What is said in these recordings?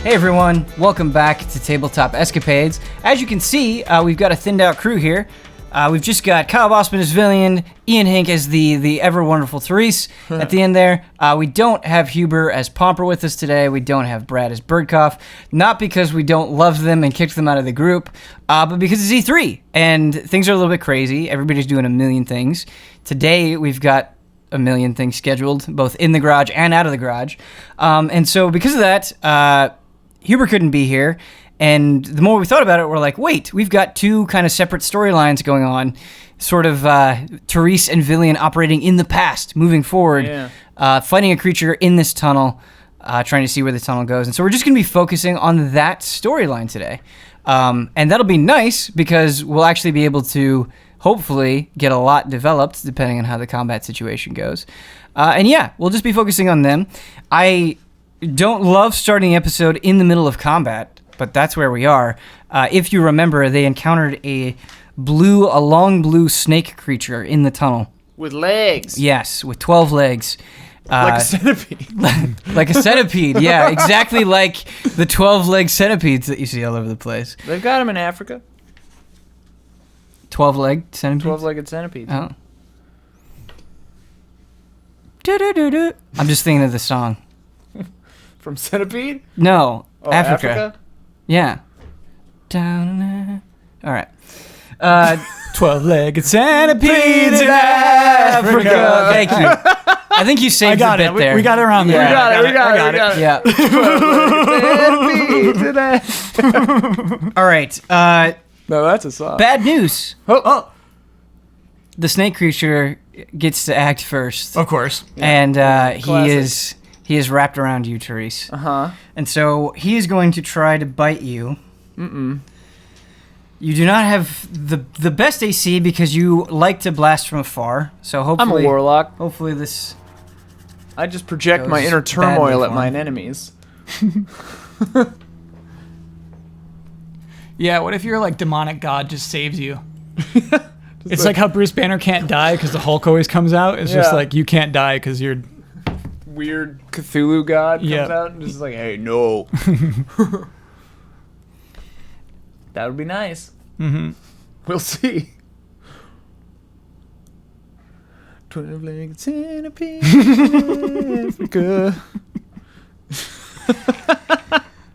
Hey everyone, welcome back to Tabletop Escapades. As you can see, we've got a thinned out crew here. We've just got Kyle Bossman as Villiand, Ian Hink as the ever wonderful Therese at the end there. We don't have Huber as Pomper with us today. We don't have Brad as Birdcough. Not because we don't love them and kicked them out of the group, but because it's E3 and things are a little bit crazy. Everybody's doing a million things. Today we've got a million things scheduled, both in the garage and out of the garage. And so because of that, Huber couldn't be here, and the more we thought about it, we're like, wait, we've got two kind of separate storylines going on, sort of Therese and Villiand operating in the past, moving forward, fighting a creature in this tunnel, trying to see where the tunnel goes. And so we're just going to be focusing on that storyline today. And that'll be nice because we'll actually be able to hopefully get a lot developed depending on how the combat situation goes. And yeah, we'll just be focusing on them. I don't love starting the episode in the middle of combat, but that's where we are. If you remember, they encountered a long blue snake creature in the tunnel. With legs. Yes, with 12 legs. Like a centipede. Like a centipede, yeah, exactly like the 12-leg centipedes that you see all over the place. They've got them in Africa. 12-leg centipedes? 12-legged centipedes. Oh. Do-do-do-do. I'm just thinking of the song. From Centipede? No, Oh, Africa. Yeah. Down. All right. 12-legged centipedes in Africa. Thank you. I think you saved the bit there. We got it around there. Yeah. We got it. Yeah. 12-legged centipedes in Africa. All right. No, that's a song. Bad news. Oh, The snake creature gets to act first. of course. And Classic. he is wrapped around you, Therese. Uh-huh. And so he is going to try to bite you. Mm-mm. You do not have the best AC because you like to blast from afar. So hopefully... I'm a warlock. Hopefully this... I just project Goes my inner badly turmoil at for mine him. enemies. Yeah, what if your like demonic god just saves you? It's like how Bruce Banner can't die because the Hulk always comes out. It's just Yeah. like you can't die because you're... Weird Cthulhu god comes Yeah. out and just like, hey, no. That would be nice. Mm-hmm. We'll see. 12-legged centipede in Africa.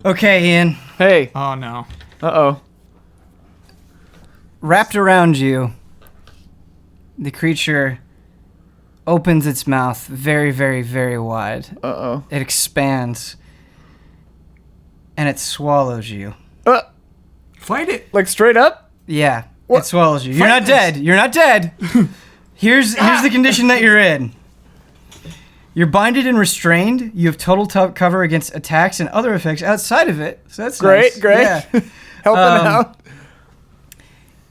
Okay, Ian. Hey. Oh, no. Uh-oh. Wrapped around you, the creature opens its mouth very, very, very wide. Uh-oh. It expands, and it swallows you. Fight it. Like straight up? Yeah, What? it swallows you. You're Fight not this. dead. You're not dead. Here's the condition that you're in. You're binded and restrained. You have total cover against attacks and other effects outside of it. So that's Great, nice. great. Yeah. Helping out.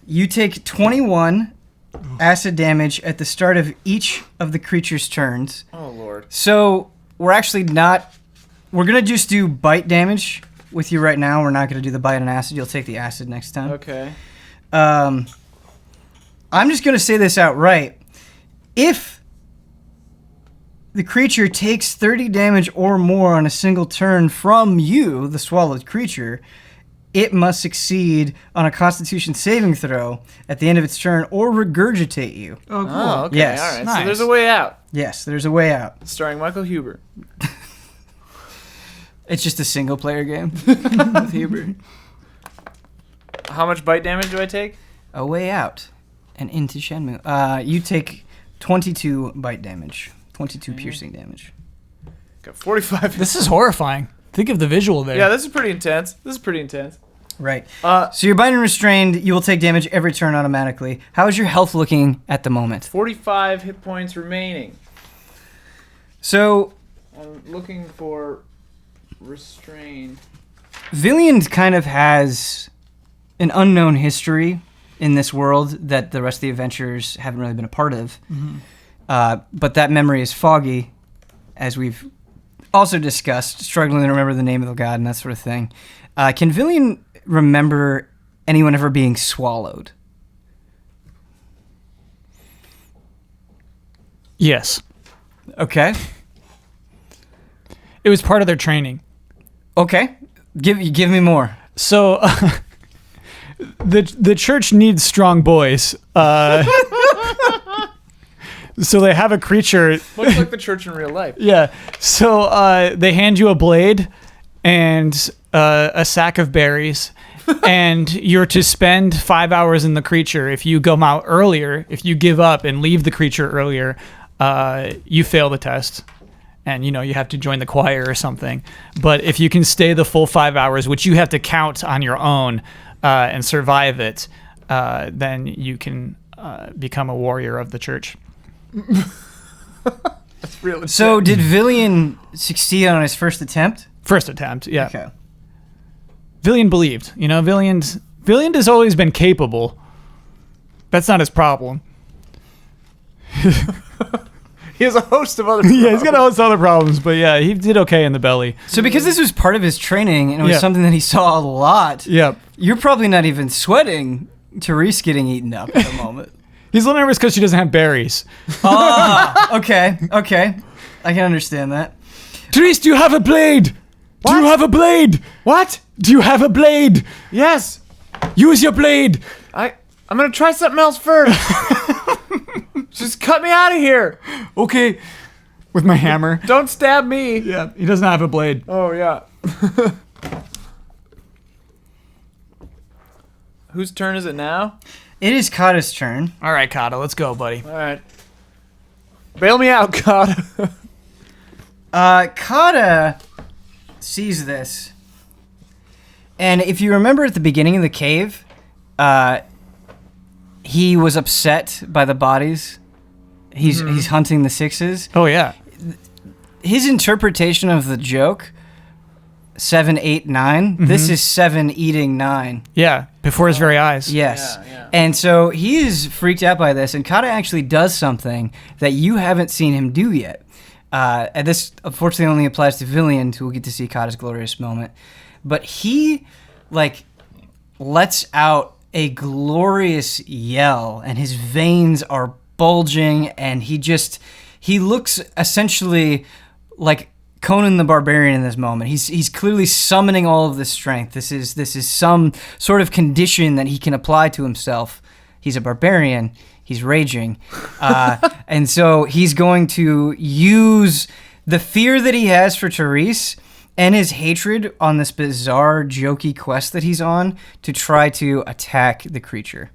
You take 21 acid damage at the start of each of the creature's turns. Oh, Lord. So we're actually not... We're going to just do bite damage with you right now. We're not going to do the bite and acid. You'll take the acid next time. Okay. I'm just going to say this outright. If the creature takes 30 damage or more on a single turn from you, the swallowed creature, it must succeed on a Constitution saving throw at the end of its turn or regurgitate you. Oh, cool. Oh, okay. Yes. All right. Nice. So there's a way out. Yes, there's a way out. Starring Michael Huber. It's just a single-player game with Huber. How much bite damage do I take? A way out and into Shenmue. You take 22 bite damage, 22 piercing damage. Got 45. This is horrifying. Think of the visual there. Yeah, this is pretty intense. Right. Uh, So you're bind and restrained. You will take damage every turn automatically. How is your health looking at the moment? 45 hit points remaining. So I'm looking for restrained. Villiand kind of has an unknown history in this world that the rest of the adventurers haven't really been a part of. Mm-hmm. But that memory is foggy, as we've also discussed, struggling to remember the name of the god and that sort of thing. Can Villiand remember anyone ever being swallowed? Yes. Okay. It was part of their training. Okay. Give me more. So the church needs strong boys. So they have a creature. Looks like the church in real life. Yeah. So they hand you a blade and a sack of berries. And you're to spend 5 hours in the creature. If you come out earlier, if you give up and leave the creature earlier, you fail the test. And, you have to join the choir or something. But if you can stay the full 5 hours, which you have to count on your own and survive it, then you can become a warrior of the church. That's really So did Villiand succeed on his first attempt? First attempt, yeah. Okay. Villiand believed. Villiand has always been capable. That's not his problem. He has a host of other problems. Yeah, he's got all his other problems, but yeah, he did okay in the belly. So because this was part of his training and it was something that he saw a lot, Yep. you're probably not even sweating Therese getting eaten up at the moment. He's a little nervous because she doesn't have berries. Okay. I can understand that. Therese, do you have a blade? What? Do you have a blade? What? Do you have a blade? Yes. Use your blade. I'm gonna try something else first. Just cut me out of here. Okay. With my hammer. Don't stab me. Yeah, he doesn't have a blade. Oh yeah. Whose turn is it now? It is Kada's turn. All right, Cada, let's go, buddy. All right. Bail me out, God. Kada sees this. And if you remember at the beginning of the cave, he was upset by the bodies. He's hunting the sixes. Oh, yeah. His interpretation of the joke, 7, 8, 9, this is 7 eating 9. Yeah, before his very eyes. Yes. Yeah. And so he is freaked out by this, and Kada actually does something that you haven't seen him do yet. And this, unfortunately, only applies to Viliand, who will get to see Kada's glorious moment. But he, lets out a glorious yell, and his veins are bulging, and he looks essentially like Conan the Barbarian in this moment. He's clearly summoning all of this strength. This is some sort of condition that he can apply to himself. He's a barbarian. He's raging. And so he's going to use the fear that he has for Therese and his hatred on this bizarre, jokey quest that he's on to try to attack the creature.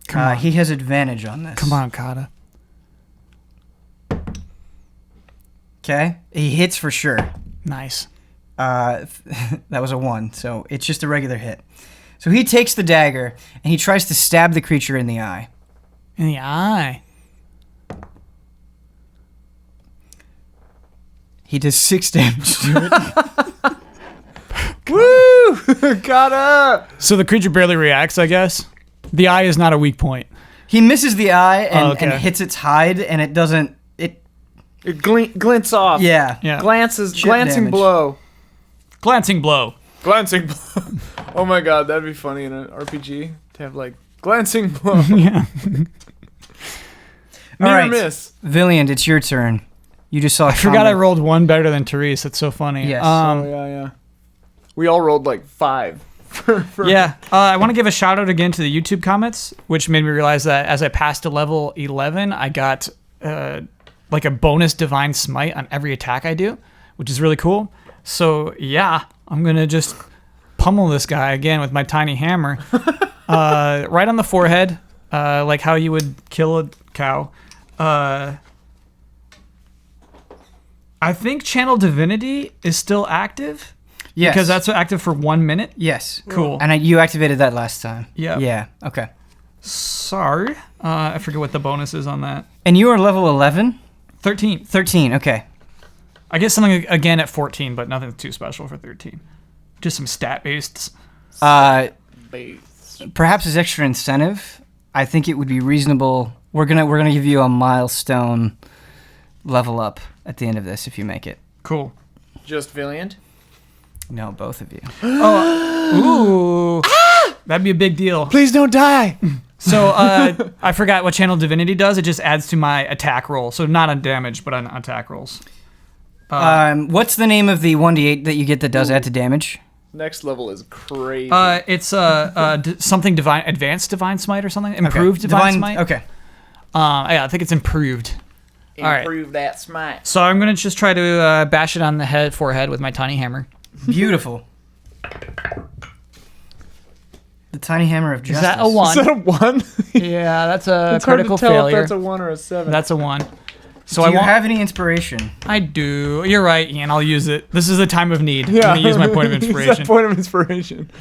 He has advantage on this. Come on, Cada. Okay, he hits for sure. Nice. That was a 1, so it's just a regular hit. So he takes the dagger, and he tries to stab the creature in the eye. In the eye. He does 6 damage to it. Woo! Gotta. So the creature barely reacts, I guess? The eye is not a weak point. He misses the eye and okay. hits its hide, and it doesn't... It glints off. Yeah. Glancing damage. blow. Glancing blow. Glancing blow. Oh my god, that'd be funny in an RPG to have glancing blow. Yeah. All right, miss. Viliand, it's your turn. You just saw. I forgot I rolled 1 better than Therese. That's so funny. Yes. Yeah. We all rolled 5. Yeah. I want to give a shout out again to the YouTube comments, which made me realize that as I passed to level 11, I got a bonus divine smite on every attack I do, which is really cool. So yeah, I'm gonna just pummel this guy again with my tiny hammer, right on the forehead, like how you would kill a cow. I think Channel Divinity is still active. Yes. Because that's active for 1 minute. Yes. Cool. And you activated that last time. Yeah. Yeah. Okay. Sorry. I forget what the bonus is on that. And you are level 11? 13. 13. Okay. I get something again at 14, but nothing too special for 13. Just some stat-based. Perhaps as extra incentive, I think it would be reasonable. We're gonna give you a milestone level up at the end of this if you make it. Cool. Just Villiand? No, both of you. Ooh. That'd be a big deal. Please don't die. So I forgot what Channel Divinity does. It just adds to my attack roll. So not on damage, but on attack rolls. What's the name of the 1d8 that you get that does add to damage? Next level is crazy. It's something divine, advanced divine smite or something. Improved divine smite. Okay. Yeah, I think it's improved. Improve that smite. So I'm gonna just try to bash it on the forehead with my tiny hammer. Beautiful. The tiny hammer of justice. Is that a 1? Is that a 1? Yeah, that's a It's hard to critical tell failure. if that's a 1 or a 7. That's a 1. So Do I you won't have any inspiration? I do. You're right, Ian. I'll use it. This is a time of need. Yeah. I'm gonna use my point of Use that inspiration. point of inspiration.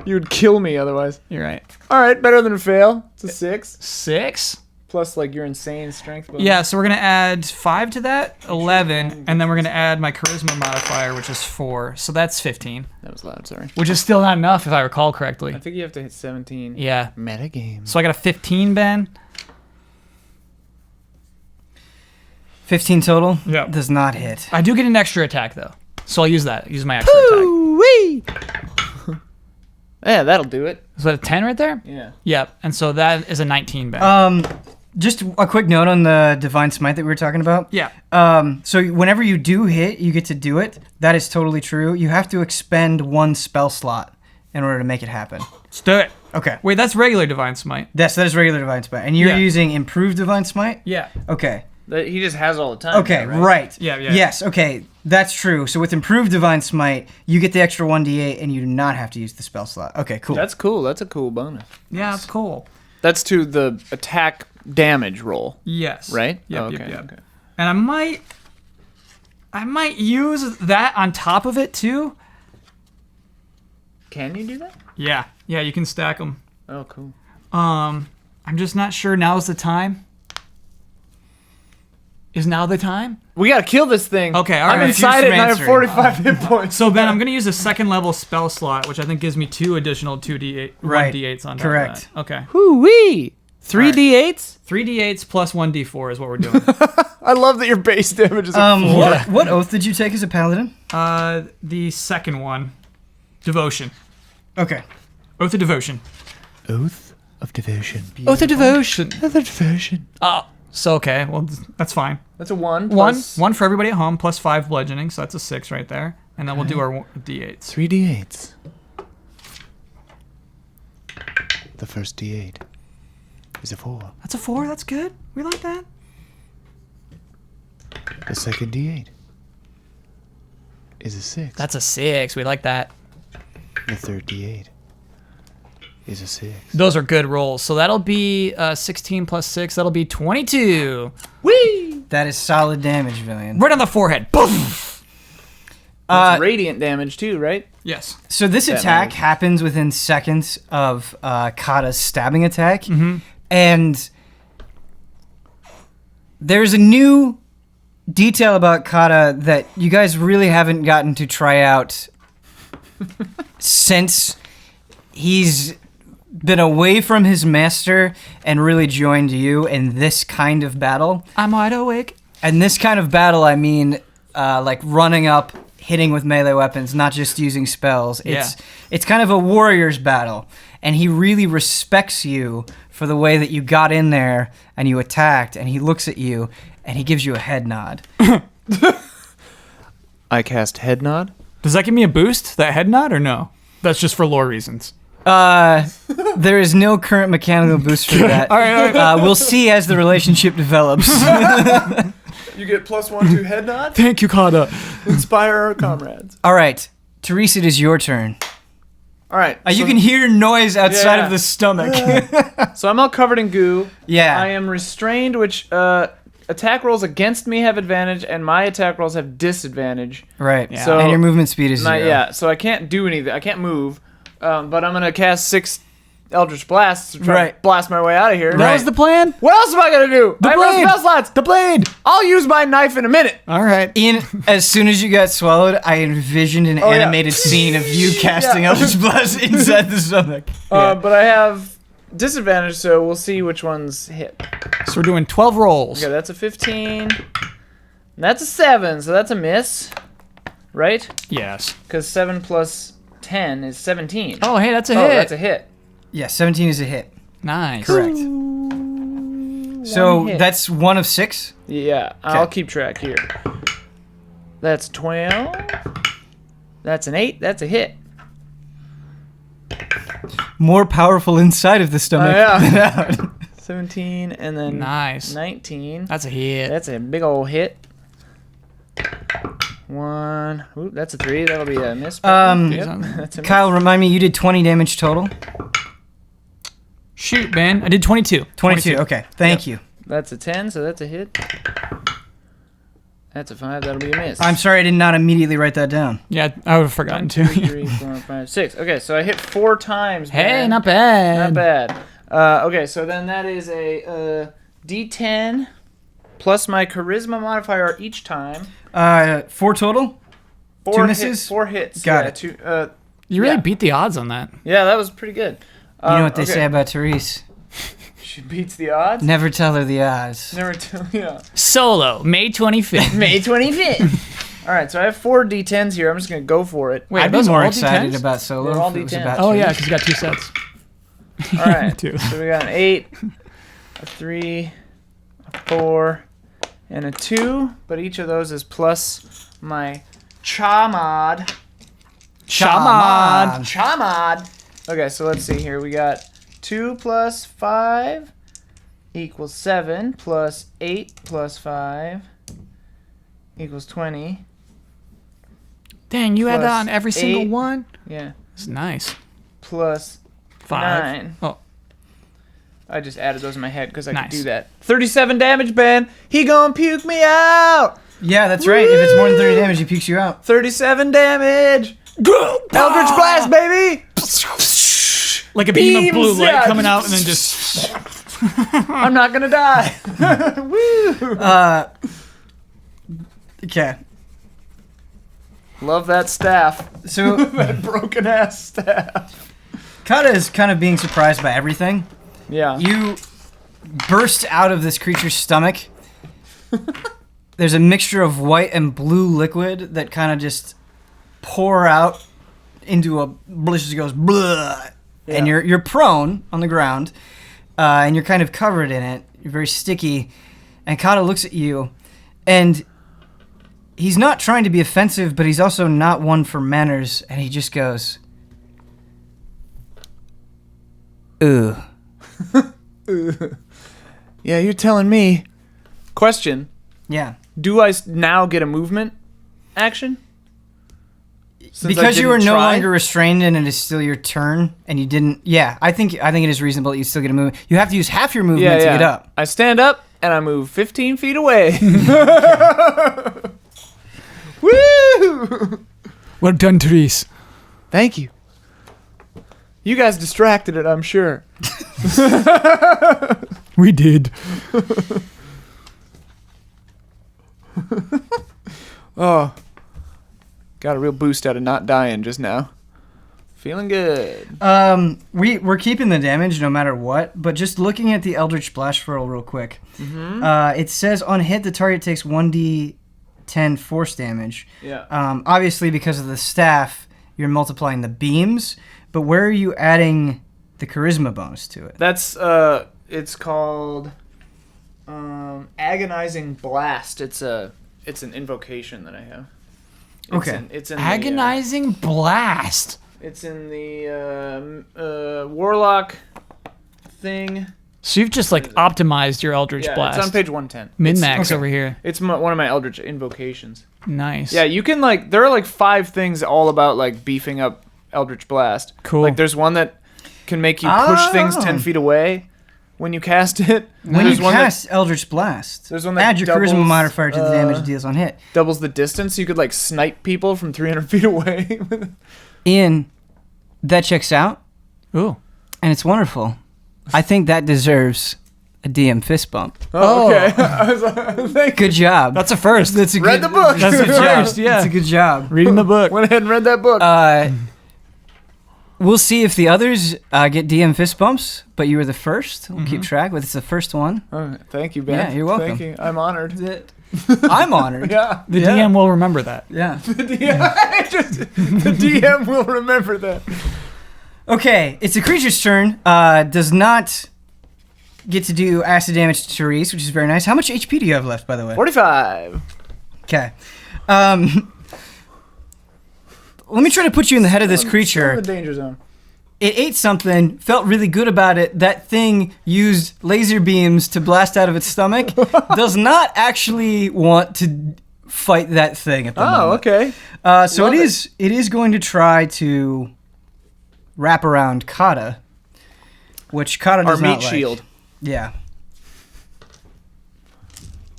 You would kill me otherwise. You're right. All right, better than a fail. It's a 6. 6? Plus, like, your insane strength bonus. Yeah, so we're gonna add 5 to that, 11, and then we're gonna add my charisma modifier, which is 4. So that's 15, That was loud, sorry. which is still not enough if I recall correctly. I think you have to hit 17. Yeah. Metagame. So I got a 15, Ben. 15 total? Yeah. Does not hit. I do get an extra attack though, so I'll use that. Use my extra attack. Wee! Yeah, that'll do it. Is that a 10 right there? Yeah. Yep. And so that is a 19, Ben. Just a quick note on the divine smite that we were talking about. Yeah. So whenever you do hit, you get to do it. That is totally true. You have to expend 1 spell slot in order to make it happen. Let's do it. Okay. Wait, that's regular divine smite. Yes, that is regular divine smite. And you're Yeah. using improved divine smite? Yeah. Okay. That he just has all the time. Okay, now, right. Yeah, yeah. Yes, okay. That's true. So with improved divine smite, you get the extra 1d8 and you do not have to use the spell slot. Okay, cool. That's cool. That's a cool bonus. Yeah, that's cool. That's to the attack damage roll, Yes. right? Yep, Oh, yep, yep. Okay. And I might use that on top of it too. Can you do that? Yeah. Yeah, you can stack them. Oh, cool. I'm just not sure now's the time. Is now the time? We gotta kill this thing. Okay, all I'm right. inside it and I have answering. 45 hit points. So Ben, I'm gonna use a second level spell slot, which I think gives me 2 additional 2d8, Right. 1d8s on top Correct. of that. Okay. Hoo-wee! 3d8s? 3d8s plus 1d4 is what we're doing. I love that your base damage is a 4. What oath did you take as a paladin? The second one, devotion. Okay. Oath of devotion. Oath of Devotion. Oath of devotion. Oath of Devotion. Oh, so okay. Well, that's fine. That's a 1. One for everybody at home, plus 5 bludgeoning, so that's a 6 right there. And then we'll do our d8s. 3d8s. The first d8 is a 4. That's a 4. That's good. We like that. The second d8 is a 6. That's a 6. We like that. The third d8 is a 6. Those are good rolls. So that'll be 16 plus 6. That'll be 22. Whee! That is solid damage, Villiand. Right on the forehead. Boom. That's radiant damage too, right? Yes. So this That attack matters. happens within seconds of Kada's stabbing attack. And there's a new detail about Kada that you guys really haven't gotten to try out since he's been away from his master and really joined you in this kind of battle. I'm wide awake. And this kind of battle, I mean, like running up, hitting with melee weapons, not just using spells. It's kind of a warrior's battle. And he really respects you for the way that you got in there and you attacked, and he looks at you and he gives you a head nod. I cast Head Nod. Does that give me a boost, that head nod, or no? That's just for lore reasons. There is no current mechanical boost for that. All right. We'll see as the relationship develops. You get +1 to Head Nod. Thank you, Kada. Inspire our comrades. All right, Therese, it is your turn. All right. You can hear noise outside Yeah. of the stomach. So I'm all covered in goo. Yeah. I am restrained, which attack rolls against me have advantage, and my attack rolls have disadvantage. Right. Yeah. So And your movement speed is 0. Yeah, so I can't do anything. I can't move. But I'm gonna cast 6 Eldritch Blasts to try to blast my way out of here. That was the plan? What else am I gonna do? The I have blade! no spell slots. The blade! I'll use my knife in a minute. All right. Ian, as soon as you got swallowed, I envisioned an yeah. animated scene of you casting Yeah. Eldritch Blast inside the stomach. But I have disadvantage, so we'll see which ones hit. So we're doing 12 rolls. Okay, that's a 15. That's a 7, so that's a miss. Right? Yes. Because 7 plus 10 is 17. Oh, hey, that's a Oh, hit. that's a hit. Yeah, 17 is a hit. Nice. Correct. So hit. that's 1 of 6. Yeah, I'll keep track here. That's 12. That's an 8. That's a hit. More powerful inside of the stomach than out. 17 and then Nice. 19. That's a hit. That's a big old hit. 1. Ooh, that's a 3. That'll be a miss. That's a Kyle, remind me, you did 20 damage total? Shoot, man. I did 22. 22, okay. Thank you. That's a 10, so that's a hit. That's a 5. That'll be a miss. I'm sorry I did not immediately write that down. Yeah, I would have forgotten 1, to. 2, 3, 4, 5, 6. Okay, so I hit 4 times. Hey, man. not bad. Not bad. Okay, so then that is a D10 plus my charisma modifier each time. 4 total? 2 misses? 4 hits. Got it. 2, You really beat the odds on that. yeah, that was pretty good. You know what they say about Therese? She beats the odds? Never tell her the odds. Never tell, yeah. Solo, May 25th. May 25th. All right, so I have 4 D10s here. I'm just going to go for it. Wait, I'd be those more all excited D10s? about Solo They're all if it was D10s. about Oh, yeah, Therese. because you got 2 sets. All right, Two. so we got an 8, a 3, a 4, and a 2, but each of those is plus my Cha mod. Shamad. Cha mod. Okay, so let's see here. We got 2 plus 5 equals 7, plus 8 plus 5 equals 20. Dang, you had that Plus on every single 8. one? Yeah. It's nice. Plus 5. 9. Oh, I just added those in my head because I Nice. could do that. 37 damage, Ben. He gonna puke me out. Yeah, that's right. If it's more than 30 damage, he pukes you out. 37 damage. Eldritch Blast, baby. like a beam of blue Beams, light yeah. coming out and then just... I'm not gonna die. Woo. Okay. Love that staff. So, That broken ass staff. Kada is kind of being surprised by everything. Yeah. You burst out of this creature's stomach. There's a mixture of white and blue liquid that kind of just pour out into a... just goes... Blah, and you're prone on the ground, and you're kind of covered in it. You're very sticky. And Kada looks at you, and he's not trying to be offensive, but he's also not one for manners, and he just goes... Ooh. Yeah, you're telling me. Question. Yeah. Do I now get a movement action? Since I Because you are didn't no try? longer restrained and it is still your turn, and you didn't... Yeah, I think it is reasonable that you still get a movement. You have to use half your movement to get up. I stand up and I move 15 feet away. Woo! Well done, Therese. Thank you. You guys distracted it, I'm sure. We did. Oh. Got a real boost out of not dying just now. Feeling good. We're keeping the damage no matter what, but just looking at the Eldritch Blast roll real quick. It says on hit, the target takes 1d10 force damage. Yeah. Obviously, because of the staff, you're multiplying the beams, but where are you adding the charisma bonus to it? That's it's called Agonizing Blast. It's an invocation that I have. Okay. It's in Agonizing Blast. it's in the Warlock thing. So you've just like optimized your Eldritch Yeah, Blast. it's on page 110. Min-max okay. over here. It's one of my Eldritch invocations. Nice. Yeah, you can like there are like 5 things all about like beefing up Eldritch Blast. Cool. Like there's one that can make you push things 10 feet away when you cast it. When There's you one that cast Eldritch Blast, there's one that add your charisma doubles, modifier to the damage it deals on hit. doubles the distance. You could like snipe people from 300 feet away. Ian, that checks out, Ooh. and it's wonderful. I think that deserves a DM fist bump. Oh, okay. I was like, thank you. Good job. That's a first. That's a Read good, the book. That's a good job. First, yeah. That's a good job. Reading the book. Went ahead and read that book. We'll see if the others get DM fist bumps, but you were the first. We'll keep track. But it's the first one. Oh, thank you, Ben. Yeah, you're welcome. Thank you. I'm honored. I'm honored. Yeah. The Yeah. DM will remember that. Yeah. The DM will remember that. Okay, it's a creature's turn. Does not get to do acid damage to Therese, which is very nice. How much HP do you have left, by the way? 45. Okay. Let me try to put you in the head of this Still creature. in the danger zone. It ate something, felt really good about it. That thing used laser beams to blast out of its stomach. Does not actually want to fight that thing at the moment. Oh, okay. So Love it is going to try to wrap around Cada, which Cada Our does not meat like. shield. Yeah.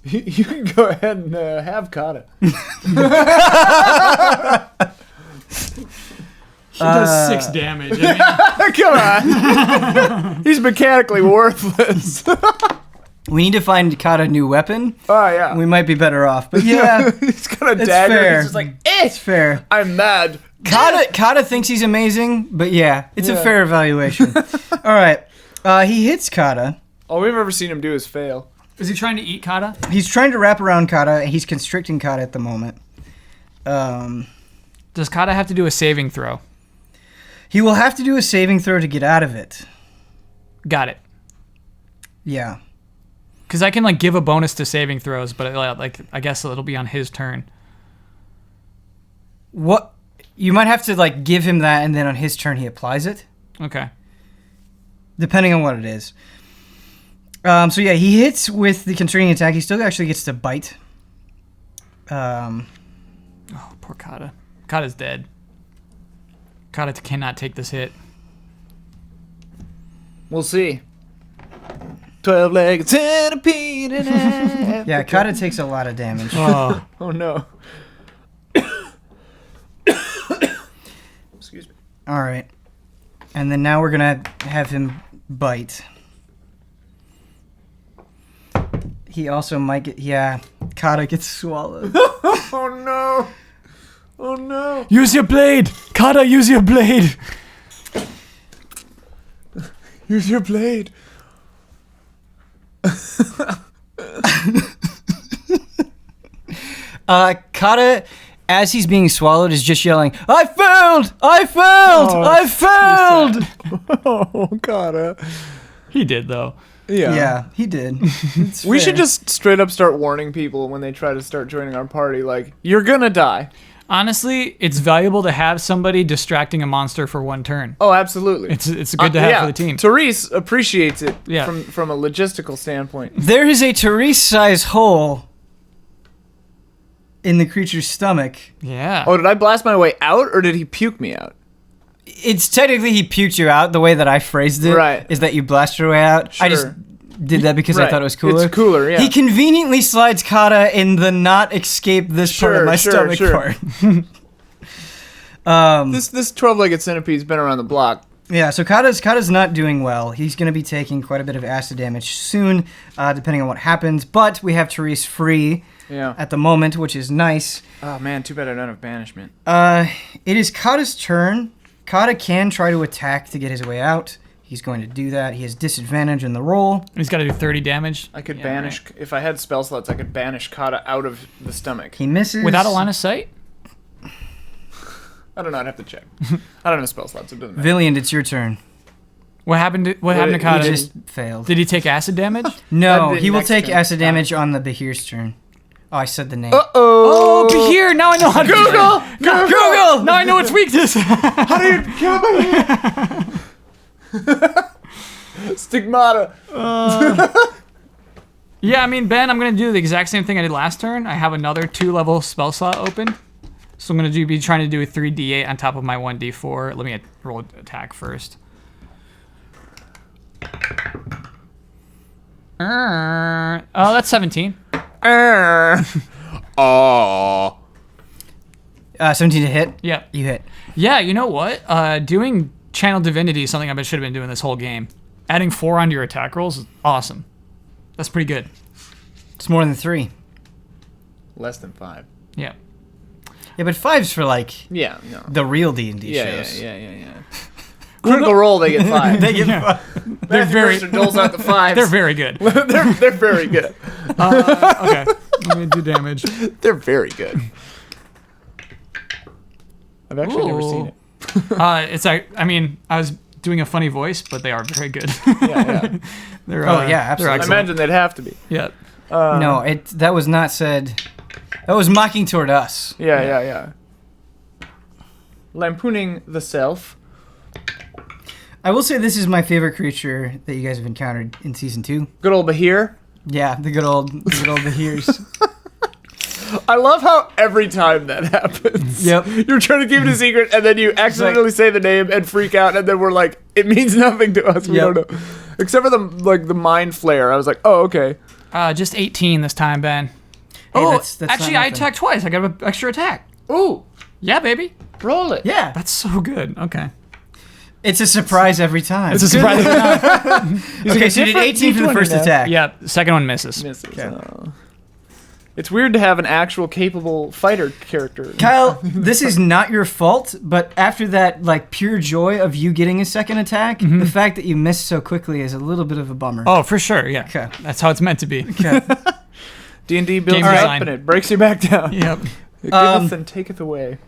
You can go ahead and have Kada. He does 6 damage. I mean, Come on. He's mechanically worthless. We need to find Cada a new weapon. Oh, yeah. We might be better off, but yeah, He's got a it's dagger. fair. He's just like, eh, it's fair. I'm mad. Cada thinks he's amazing, but yeah, it's a Yeah. fair evaluation. All right, he hits Cada. All we've ever seen him do is fail. is he trying to eat Kada? He's trying to wrap around Cada, and he's constricting Cada at the moment. Does Kada have to do a saving throw? He will have to do a saving throw to get out of it. Got it. Yeah. Because I can like give a bonus to saving throws, but like I guess it'll be on his turn. What? You might have to like give him that, and then on his turn he applies it, Okay. depending on what it is. So yeah, he hits with the constraining attack. He still actually gets to bite. Oh, poor Kada. Kada's dead. Kada cannot take this hit. We'll see. 12-legged centipede in Africa. Yeah, Cada takes a lot of damage. Oh. Oh, no. Excuse me. All right, and then now we're gonna have him bite. He also might get. Yeah, Cada gets swallowed. Oh, no. Oh, no. Use your blade! Kada, use your blade! Use your blade. Cada, as he's being swallowed, is just yelling, "I failed! I failed! Oh, I failed!" Oh, God. He did, though. Yeah, he did. It's We should fair. just straight up start warning people when they try to start joining our party, like, you're gonna die. Honestly, it's valuable to have somebody distracting a monster for one turn. Oh, absolutely. It's good to have for the team. Therese appreciates it Yeah. from a logistical standpoint. There is a Therese-sized hole in the creature's stomach. Yeah. Oh, did I blast my way out, or did he puke me out? It's technically he puked you out. The way that I phrased it Right. is that you blast your way out. I just Sure. did that because I Right. thought it was cooler. It's cooler, yeah. He conveniently slides Cada in the not escape this part of my stomach part. This 12-legged centipede's been around the block. Yeah, so Kada's not doing well. He's going to be taking quite a bit of acid damage soon, depending on what happens. But we have Therese free Yeah. at the moment, which is nice. Oh, man, too bad I don't have banishment. It is Kada's turn. Kada can try to attack to get his way out. He's going to do that. He has disadvantage in the roll. He's got to do 30 damage. I could Yeah, banish... right. If I had spell slots, I could banish Kada out of the stomach. He misses. Without a line of sight? I don't know, I'd have to check. I don't have spell slots, it doesn't matter. Villiand, it's your turn. What happened to He Kada? He just failed. Did he take acid damage? No, That'd be he will next take turn. acid damage on the Behir's turn. Oh, I said the name. Oh, be here! Now I know how to do Google! that. Google! Now I know its weakness. How do you kill me? Stigmata. Yeah, I mean, Ben, I'm going to do the exact same thing I did last turn. I have another 2-level spell slot open. So I'm going to be trying to do a 3d8 on top of my 1d4. Let me roll attack first. Oh, that's 17. Oh. 17 to hit. Yeah. You hit. Yeah, you know what? Doing Channel Divinity is something I should have been doing this whole game. Adding 4 onto your attack rolls is awesome. That's pretty good. It's more than 3. Less than 5. Yeah. Yeah, but 5's for like Yeah, no. the real D&D Yeah. shows. Critical roll, they get 5. They get They're very, Mercer doles out the 5s. they're very good. they're very good. Okay, let me do damage. They're very good. I've actually never seen it. I mean, I was doing a funny voice, but they are very good. Yeah. They're, Oh, yeah, they're absolutely. I excellent. imagine they'd have to be. Yeah. No, that was not said That was mocking toward us. Yeah. Lampooning the self. I will say this is my favorite creature that you guys have encountered in season 2. Good old Bahir. Yeah, the good old Bahirs. I love how every time that happens, Yep. you're trying to keep it a secret, and then you accidentally say the name and freak out, and then we're like, it means nothing to us. We Yep. don't know. Except for the mind flare. I was like, oh, okay. Just 18 this time, Ben. Hey, Oh, that's actually, not I nothing. attacked twice. I got an extra attack. Ooh, Yeah, baby. roll it. Yeah. That's so good. Okay. It's a surprise every time. It's a surprise. Okay, so you did 18 for the first now. attack. Yeah, the second one misses. Misses. Oh. It's weird to have an actual capable fighter character. Kyle, this is not your fault, but after that, like, pure joy of you getting a second attack, the fact that you missed so quickly is a little bit of a bummer. Oh, for sure. Yeah. Okay. That's how it's meant to be. Okay. D&D builds Game you up design. and it breaks you back down. Yep. It giveth and taketh away.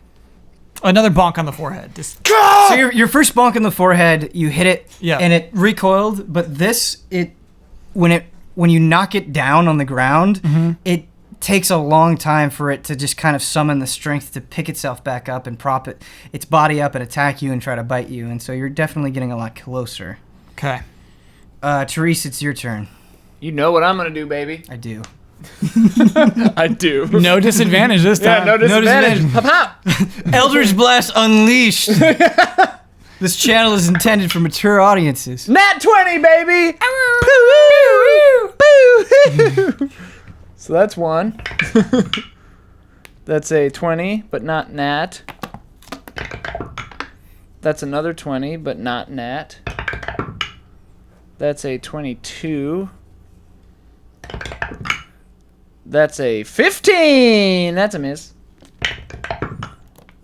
Another bonk on the forehead. Just So your first bonk in the forehead, you hit it, Yeah. and it recoiled. But this, when you knock it down on the ground, it takes a long time for it to just kind of summon the strength to pick itself back up and prop its body up and attack you and try to bite you. And so you're definitely getting a lot closer. okay. Therese, it's your turn. You know what I'm going to do, baby. I do. I do. No disadvantage this Yeah, time. no disadvantage. Hop, hop. Eldritch Blast Unleashed. This channel is intended for mature audiences. Nat 20, baby! Boo! So that's one. That's a 20, but not nat. That's another 20, but not nat. That's a 22. That's a 15! That's a miss.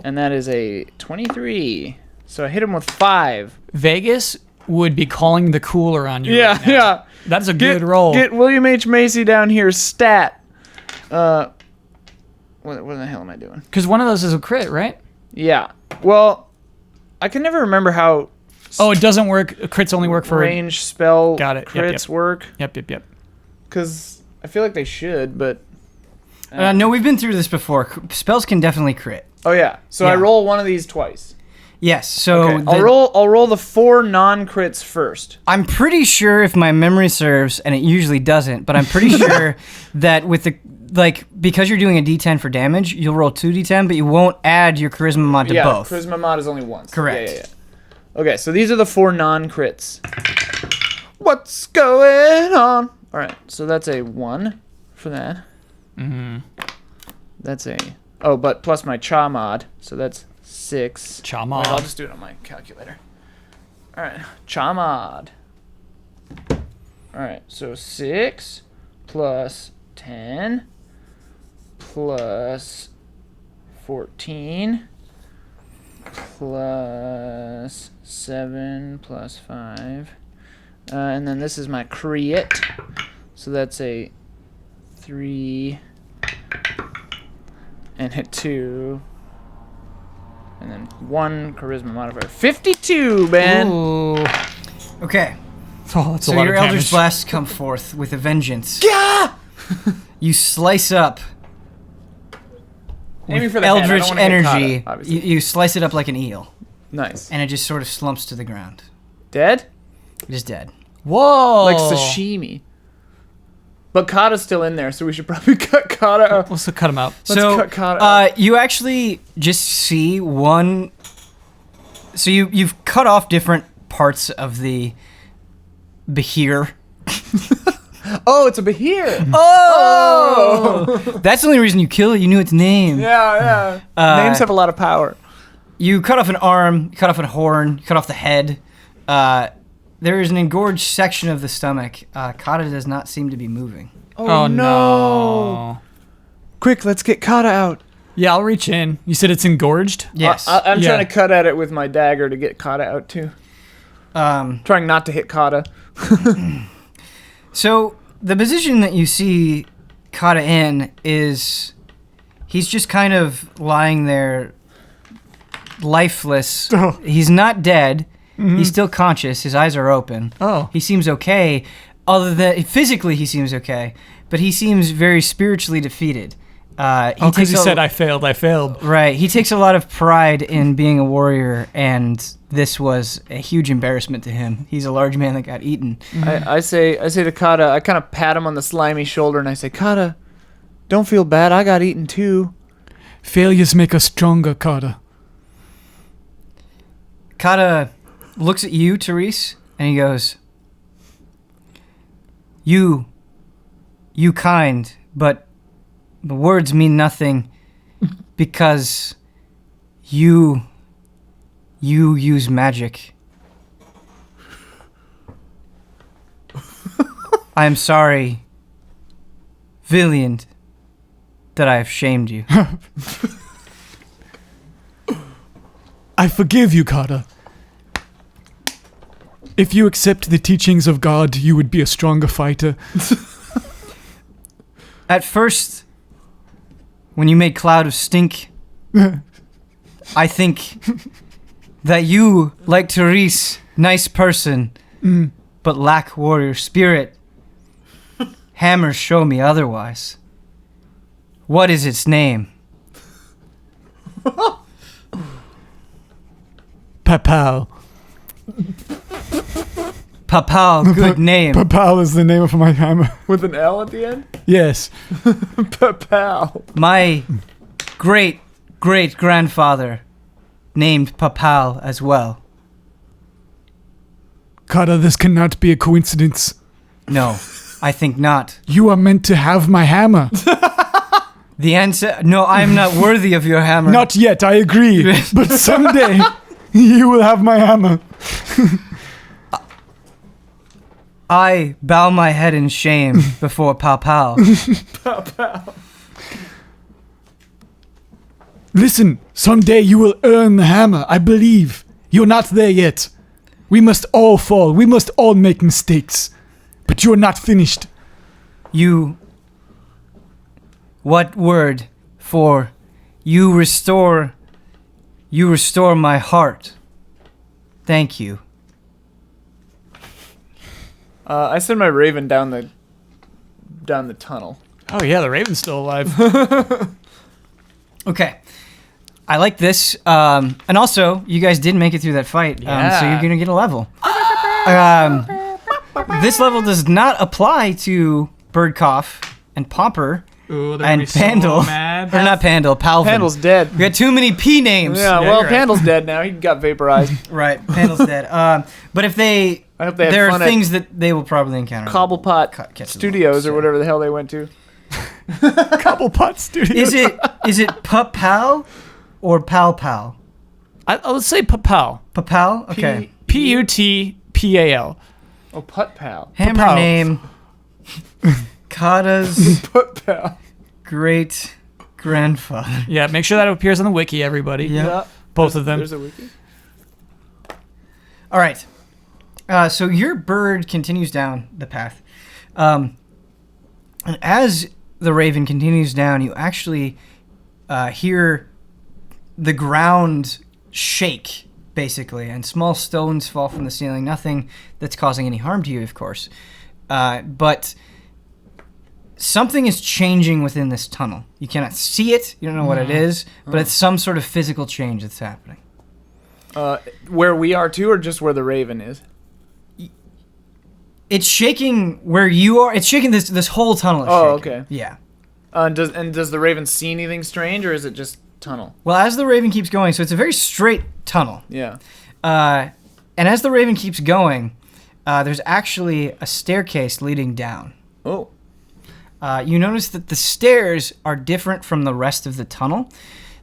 And that is a 23. So I hit him with 5. Vegas would be calling the cooler on you. Yeah, right now. yeah. That's a good roll. Get William H. Macy down here, stat. What the hell am I doing? Because one of those is a crit, right? Yeah. Well, I can never remember how Oh, it doesn't work. Crits only work for range spell Got it. Yep, crits yep. work. Yep. Because I feel like they should, but... No, we've been through this before. Spells can definitely crit. Oh, yeah. So I Yeah. roll one of these twice. Yes, so Okay. I'll roll the 4 non-crits first. I'm pretty sure, if my memory serves, and it usually doesn't, but I'm pretty sure that with the because you're doing a D10 for damage, you'll roll 2d10, but you won't add your charisma mod to both. Charisma mod is only once. Correct. Yeah. Okay, so these are the 4 non-crits. What's going on? All right, so that's a 1 for that. Mm-hmm. That's a... Oh, but plus my cha mod, so that's 6. Cha mod. Wait, I'll just do it on my calculator. All right, cha mod. All right, so 6 plus 10 plus 14 plus 7 plus 5. And then this is my crit. So that's a 3 and a 2. And then 1 charisma modifier. 52, man! Ooh. Okay, Oh, that's a so lot your of Eldritch damage. Blasts come forth with a vengeance. Yeah! You slice up Aiming for the head. I don't Eldritch wanna hit energy. Kada, obviously. You slice it up like an eel, Nice. and it just sort of slumps to the ground. Dead? It is dead. Whoa. Like sashimi. But Kada's still in there, so we should probably cut Kada out. Let's cut him out. Let's So cut Kada you actually just see one. So you've cut off different parts of the Bahir. Oh, it's a Bahir! Oh! That's the only reason you kill it. You knew its name. Yeah. Names have a lot of power. You cut off an arm, you cut off a horn, you cut off the head. There is an engorged section of the stomach. Kada does not seem to be moving. Oh no. Quick, let's get Kada out. Yeah, I'll reach in. You said it's engorged? Yes. I'm Yeah. trying to cut at it with my dagger to get Kada out too. Trying not to hit Kada. So the position that you see Kada in is he's just kind of lying there lifeless. Oh. He's not dead. He's still conscious. His eyes are open. Oh. He seems okay. Other than physically he seems okay, but he seems very spiritually defeated. Because he said I failed. Right. He takes a lot of pride in being a warrior, and this was a huge embarrassment to him. He's a large man that got eaten. I say to Kada, I kind of pat him on the slimy shoulder, and I say, Kada, don't feel bad. I got eaten too. Failures make us stronger, Cada. Cada looks at you, Therese, and he goes, You kind, but the words mean nothing because you use magic. I am sorry, Viliand, that I have shamed you. I forgive you, Cada. If you accept the teachings of God, you would be a stronger fighter. At first, when you made Cloud of Stink, I think that you, like Therese, nice person, but lack warrior spirit. Hammers show me otherwise. What is its name? Papal. Papal, good name. Papal is the name of my hammer. With an L at the end? Yes. Papal. My great-great-grandfather named Papal as well. Cada, this cannot be a coincidence. No, I think not. You are meant to have my hammer. The answer, no, I am not worthy of your hammer. Not yet, I agree. But someday, you will have my hammer. I bow my head in shame before Papal. Listen, someday you will earn the hammer, I believe. You're not there yet. We must all fall. We must all make mistakes. But you're not finished. What word for you restore my heart? Thank you. I send my raven down the tunnel. Oh yeah, the raven's still alive. Okay. I like this. And also, you guys did make it through that fight, so you're going to get a level. This level does not apply to Birdcough and Pomper and Pandal. So or not Pandal, Palvin. Pandal's dead. We got too many P names. Yeah, well, Pandal's dead now. He got vaporized. Right, Pandal's dead. But if they... I hope they have there fun are things that they will probably encounter. Cobblepot Studios or whatever the hell they went to. Cobblepot Studios. Is it Papal or Pal? Let's say Papal. Papal? Okay. Putpal. Oh, Putt Pal. Hammer Papal. name. Kada's Putt Pal. great grandfather. Yeah, make sure that appears on the wiki, everybody. Yeah. Both of them. There's a wiki. All right. So your bird continues down the path. And as the raven continues down, you actually hear the ground shake, basically, and small stones fall from the ceiling. Nothing that's causing any harm to you, of course. But something is changing within this tunnel. You cannot see it. You don't know what it is, but it's some sort of physical change that's happening. Where we are too, or just where the raven is? It's shaking where you are. It's shaking this whole tunnel. Is shaking. Okay. Yeah. Does the raven see anything strange, or is it just tunnel? Well, as the raven keeps going, so it's a very straight tunnel. Yeah. And as the raven keeps going, there's actually a staircase leading down. Oh. You notice that the stairs are different from the rest of the tunnel.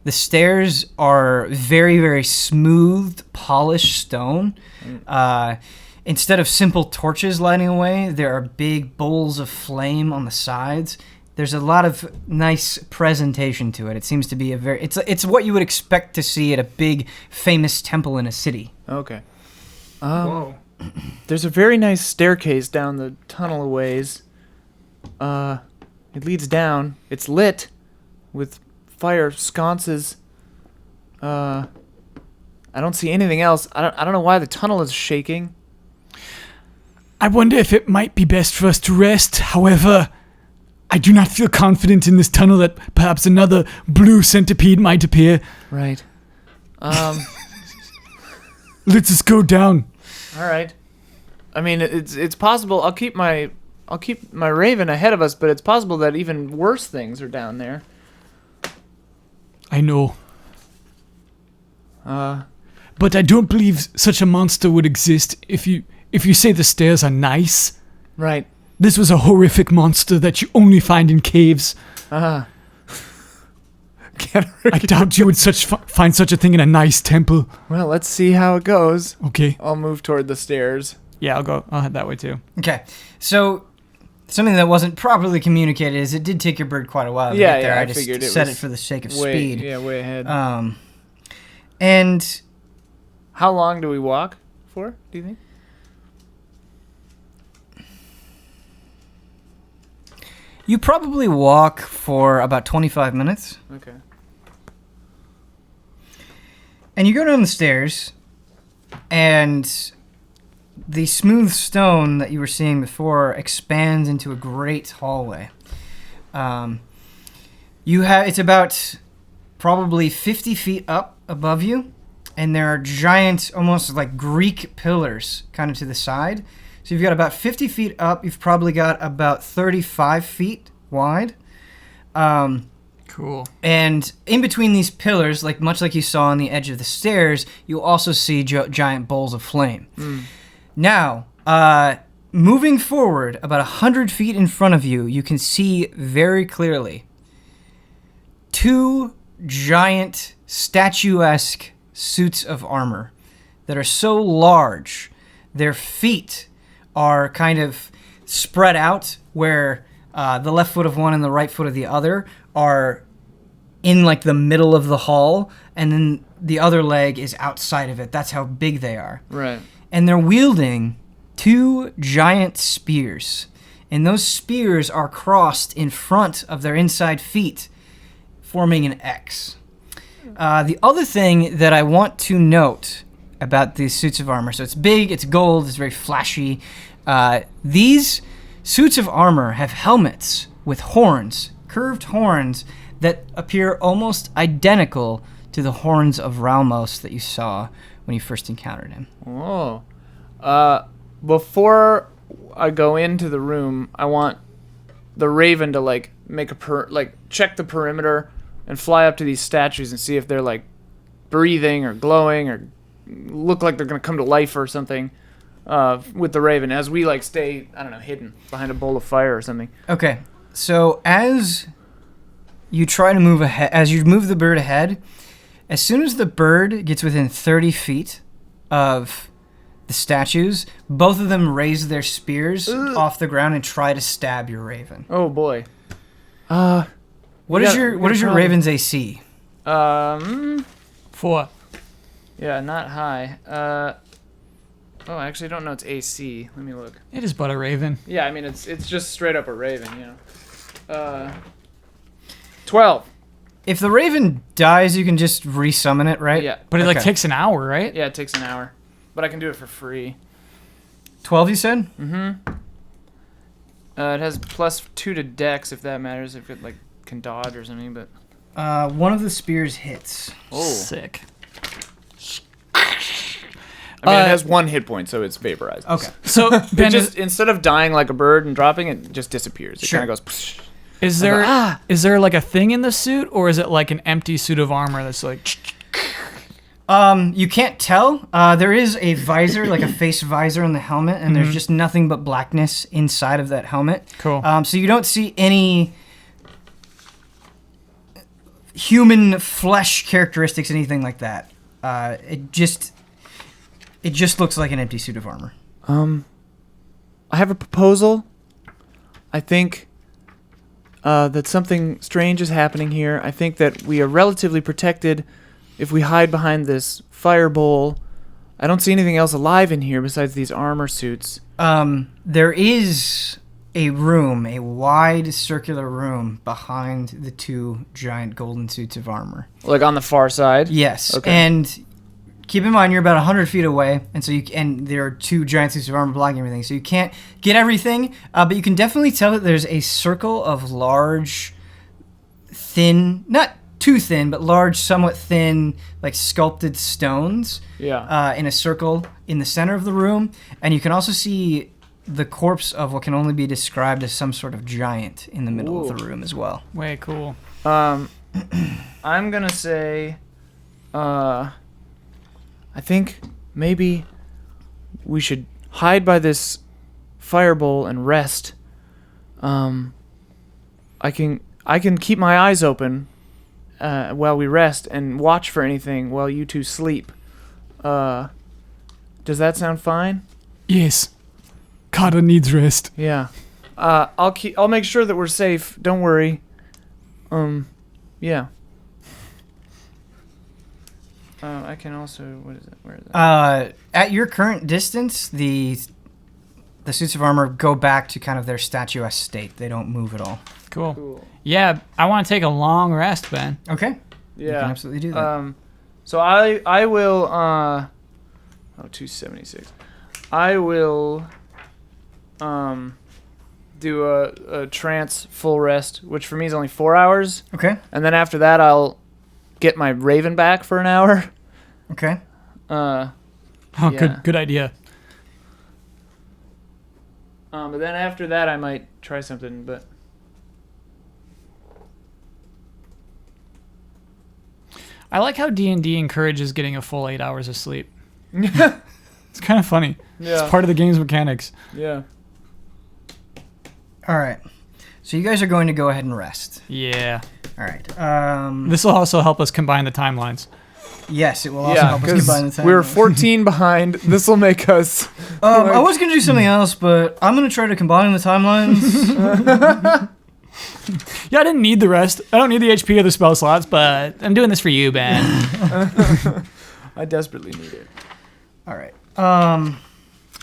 The stairs are very, very smooth, polished stone. Instead of simple torches lighting away, there are big bowls of flame on the sides. There's a lot of nice presentation to it. It seems to be it's what you would expect to see at a big, famous temple in a city. Okay. Whoa. There's a very nice staircase down the tunnel a ways. It leads down. It's lit with fire sconces. I don't see anything else. I don't know why the tunnel is shaking. I wonder if it might be best for us to rest. However, I do not feel confident in this tunnel that perhaps another blue centipede might appear. Right. Let's just go down. All right. I mean, it's possible. I'll keep my raven ahead of us, but it's possible that even worse things are down there. I know. Uh, But I don't believe such a monster would exist if you say the stairs are nice. right. This was a horrific monster that you only find in caves. Uh-huh. I doubt you would find such a thing in a nice temple. Well, let's see how it goes. Okay. I'll move toward the stairs. Yeah, I'll head that way too. Okay, so something that wasn't properly communicated is it did take your bird quite a while to Yeah, get there. yeah, I I just figured it said was it for the sake of Way, speed. yeah, way ahead. And How long do we walk for, do you think? you probably walk for about 25 minutes. Okay. And you go down the stairs, and the smooth stone that you were seeing before expands into a great hallway. It's about probably 50 feet up above you, and there are giant, almost like Greek pillars kind of to the side. So you've got about 50 feet up. You've probably got about 35 feet wide. Cool. And in between these pillars, much like you saw on the edge of the stairs, you also see giant bowls of flame. Now, moving forward about 100 feet in front of you, you can see very clearly 2 giant statuesque suits of armor that are so large, their feet are kind of spread out where the left foot of one and the right foot of the other are in the middle of the hall, and then the other leg is outside of it. That's how big they are. Right. And they're wielding 2 giant spears. And those spears are crossed in front of their inside feet, forming an X. The other thing that I want to note about these suits of armor, so it's big, it's gold, it's very flashy. These suits of armor have helmets with horns, curved horns, that appear almost identical to the horns of Ralmos that you saw when you first encountered him. Oh. Before I go into the room, I want the raven to make check the perimeter and fly up to these statues and see if they're breathing or glowing or look like they're gonna come to life or something. With the raven as we stay, I don't know, hidden behind a bowl of fire or something. Okay, so as you try to move ahead, as you move the bird ahead, as soon as the bird gets within 30 feet of the statues, both of them raise their spears off the ground and try to stab your raven. Oh boy. What is your raven's AC? 4. Yeah, not high. Oh, I actually don't know its AC. Let me look. It is but a raven. Yeah, I mean it's just straight up a raven, you know. 12. If the raven dies, you can just resummon it, right? Yeah. But it Okay. takes an hour, right? Yeah, it takes an hour, but I can do it for free. 12, you said? It has +2 to Dex if that matters. If it can dodge or something, but One of the spears hits. Sick. I mean it has 1 hit point, so it's vaporized. Okay. So Ben, It just instead of dying like a bird and dropping, it just disappears. It Sure. kind of goes. Psh. is there a thing in the suit, or is it an empty suit of armor that's You can't tell. There is a visor, a face visor on the helmet, and there's just nothing but blackness inside of that helmet. Cool. So you don't see any human flesh characteristics, anything like that. It just looks like an empty suit of armor. I have a proposal. I think that something strange is happening here. I think that we are relatively protected if we hide behind this fire bowl. I don't see anything else alive in here besides these armor suits. There is a room, a wide circular room behind the 2 giant golden suits of armor. On the far side? Yes, Okay. and keep in mind you're about 100 feet away, and and there are 2 giant suits of armor blocking everything, so you can't get everything, but you can definitely tell that there's a circle of large, thin, not too thin, but large, somewhat thin, like sculpted stones in a circle in the center of the room, and you can also see the corpse of what can only be described as some sort of giant in the middle of the room as well. Way cool. I'm gonna say, I think maybe we should hide by this firebowl and rest. I can keep my eyes open while we rest and watch for anything while you two sleep. Does that sound fine? Yes. Cada needs rest. Yeah. I'll make sure that we're safe. Don't worry. Yeah. I can also. What is it? Where is it? At your current distance, the suits of armor go back to kind of their statuesque state. They don't move at all. Cool. Yeah, I want to take a long rest, Ben. Okay. Yeah. You can absolutely do that. So I will. 276. I will. Do a trance full rest, which for me is only 4 hours. Okay. And then after that, I'll get my raven back for an hour. Okay. Oh, Yeah. good idea. But then after that, I might try something. But I like how D&D encourages getting a full 8 hours of sleep. It's kind of funny. Yeah. It's part of the game's mechanics. Yeah. All right. So you guys are going to go ahead and rest. Yeah. All right. This will also help us combine the timelines. Yes, it will also help us combine the time. we were 14 behind. This will make us. I was going to do something else, but I'm going to try to combine the timelines. Yeah, I didn't need the rest. I don't need the HP or the spell slots, but I'm doing this for you, Ben. I desperately need it. All right.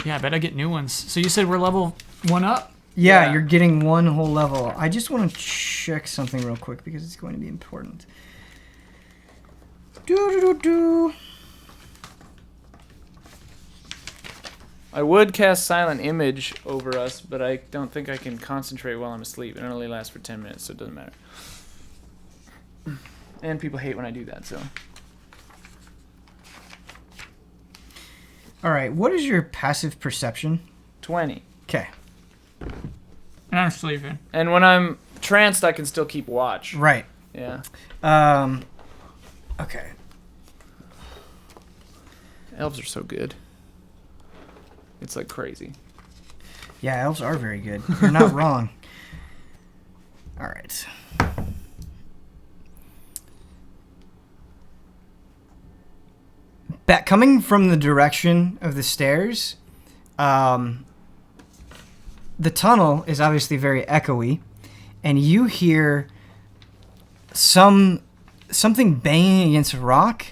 Yeah, I bet I get new ones. So you said we're level 1 up? Yeah, you're getting 1 whole level. I just want to check something real quick because it's going to be important. I would cast Silent Image over us, but I don't think I can concentrate while I'm asleep. It only lasts for 10 minutes, so it doesn't matter. And people hate when I do that, so. All right. What is your passive perception? 20. Okay. And I'm sleeping. And when I'm tranced, I can still keep watch. Right. Yeah. Okay. Elves are so good. It's like crazy. Yeah, elves are very good. You're not wrong. All right. Coming from the direction of the stairs, the tunnel is obviously very echoey, and you hear something banging against a rock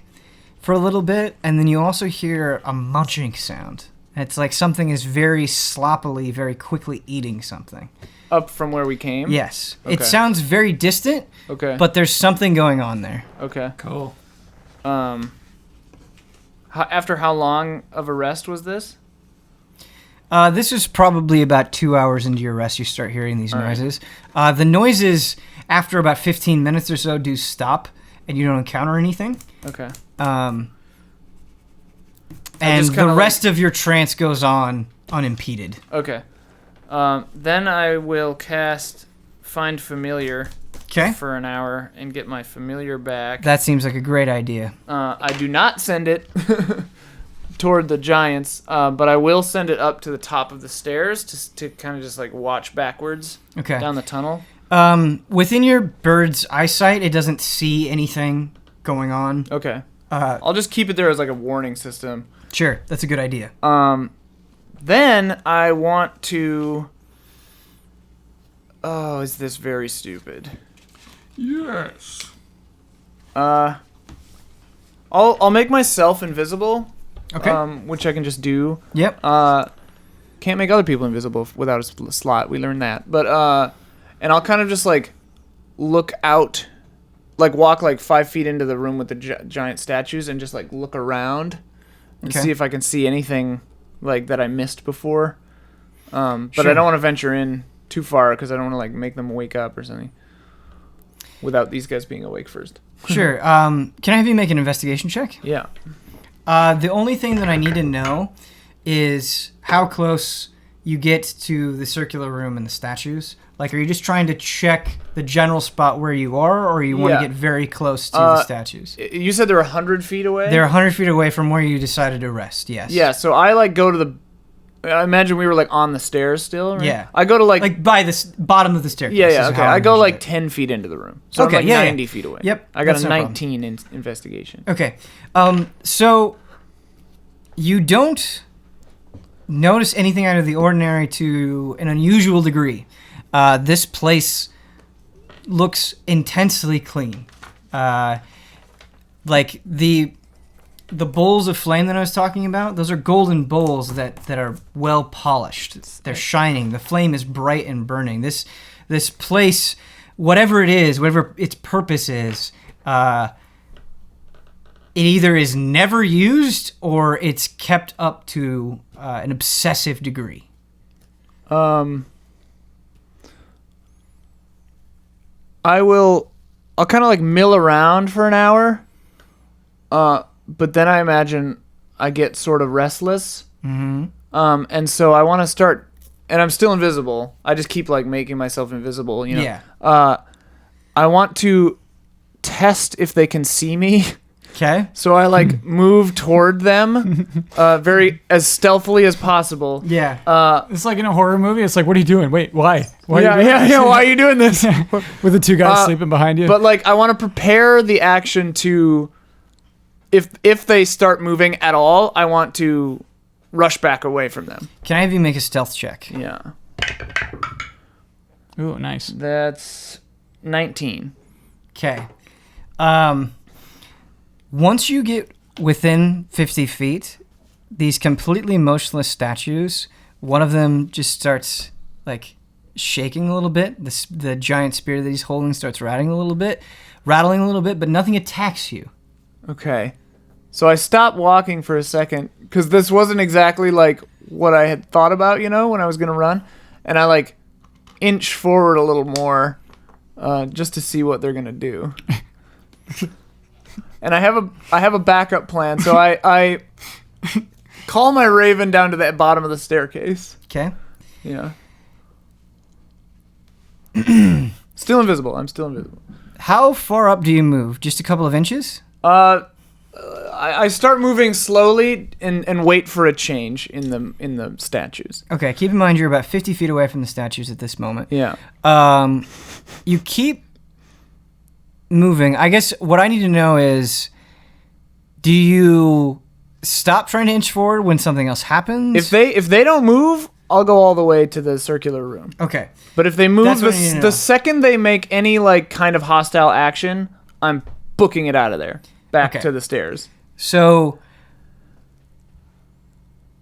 for a little bit, and then you also hear a munching sound. And it's like something is very sloppily, very quickly eating something. Up from where we came? Yes. Okay. It sounds very distant, Okay. but there's something going on there. Okay. Cool. After how long of a rest was this? This is probably about 2 hours into your rest you start hearing these All right. noises. The noises, after about 15 minutes or so, do stop, and you don't encounter anything. Okay. And just the kinda rest of your trance goes on unimpeded. Okay. Then I will cast Find Familiar Okay? for an hour and get my familiar back. That seems like a great idea. I do not send it toward the giants, but I will send it up to the top of the stairs to kind of just like watch backwards Okay. down the tunnel. Within your bird's eyesight, it doesn't see anything going on. Okay. I'll just keep it there as like a warning system. Sure, that's a good idea. Then I want to. Oh, is this very stupid? Yes. I'll make myself invisible. Okay. Which I can just do. Yep. Can't make other people invisible without a slot. We learned that. But and I'll kind of just like look out, like walk like 5 feet into the room with the giant statues and just like look around and Okay. see if I can see anything like that I missed before. But Sure. I don't want to venture in too far because I don't want to like make them wake up or something without these guys being awake first. Sure. Can I have you make an investigation check? Yeah. The only thing that I need to know is how close you get to the circular room and the statues. Like, are you just trying to check the general spot where you are, or you want Yeah. to get very close to the statues? You said they're 100 feet away? They're 100 feet away from where you decided to rest, yes. Yeah, so I like go to the... I imagine we were like on the stairs still, right? Yeah. I go to like By the bottom of the staircase. yeah, is okay. how I go envision like it. 10 feet into the room. So Okay, I'm like yeah, 90 yeah. feet away. Yep, I got that's a no 19 in investigation. Okay. So you don't notice anything out of the ordinary to an unusual degree. This place looks intensely clean. Like the bowls of flame that I was talking about, those are golden bowls that are well polished. They're shining. The flame is bright and burning. This place, whatever it is, whatever its purpose is, it either is never used or it's kept up to an obsessive degree. I'll kind of like mill around for an hour. But then I imagine I get sort of restless. Mm-hmm. And so I want to start, and I'm still invisible. I just keep like making myself invisible, you know? Yeah. I want to test if they can see me. Okay. So I like move toward them, very as stealthily as possible. Yeah. It's like in a horror movie. It's like, what are you doing? Wait, why? Why Yeah, are you doing this? yeah. Why are you doing this? With the two guys sleeping behind you. But like, I want to prepare the action to, if they start moving at all, I want to rush back away from them. Can I have you make a stealth check? Yeah, Ooh, nice. that's 19. Okay. Once you get within 50 feet, these completely motionless statues, one of them just starts like shaking a little bit. The giant spear that he's holding starts rattling a little bit, but nothing attacks you. Okay, so I stopped walking for a second because this wasn't exactly like what I had thought about, you know, when I was gonna run, and I like inch forward a little more, just to see what they're gonna do. And I have a backup plan, so I call my raven down to the bottom of the staircase. Okay. Yeah. Still invisible. I'm still invisible. How far up do you move? Just a couple of inches? I start moving slowly and wait for a change in the statues. Okay, keep in mind you're about 50 feet away from the statues at this moment. Yeah. You keep moving. I guess what I need to know is, do you stop trying to inch forward when something else happens? If they don't move, I'll go all the way to the circular room. Okay. But if they move, That's what I need to know. the second they make any like kind of hostile action, I'm booking it out of there, back Okay. to the stairs. So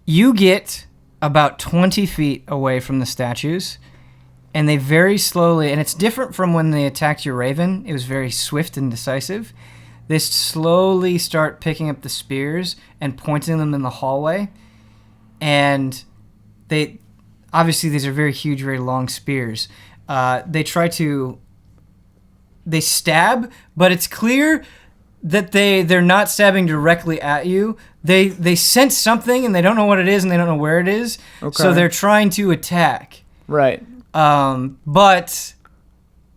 you get about 20 feet away from the statues, and they very slowly, and it's different from when they attacked your raven. It was very swift and decisive. They slowly start picking up the spears and pointing them in the hallway. And they, obviously these are very huge, very long spears. They stab, but it's clear that they're not stabbing directly at you. They sense something and they don't know what it is and they don't know where it is. Okay. So they're trying to attack. Right. But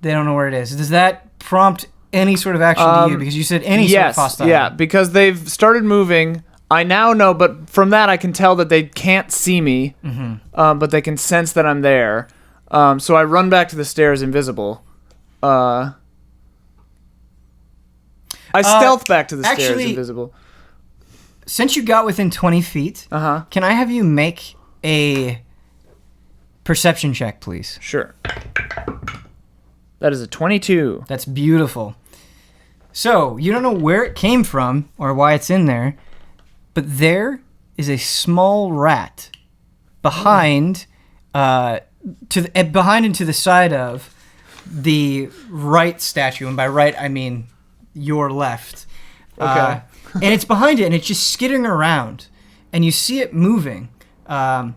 they don't know where it is. Does that prompt any sort of action to you? Because you said any sort of hostile. Yeah, because they've started moving. I now know, but from that I can tell that they can't see me, but they can sense that I'm there. So I run back to the stairs invisible. I stealth back to the stairs actually- invisible. Since you got within 20 feet, can I have you make a perception check, please? Sure. That is a 22. That's beautiful. So, you don't know where it came from or why it's in there, but there is a small rat behind, behind and to the side of the right statue, and by right I mean your left. Okay. and it's behind it, and it's just skittering around, and you see it moving, and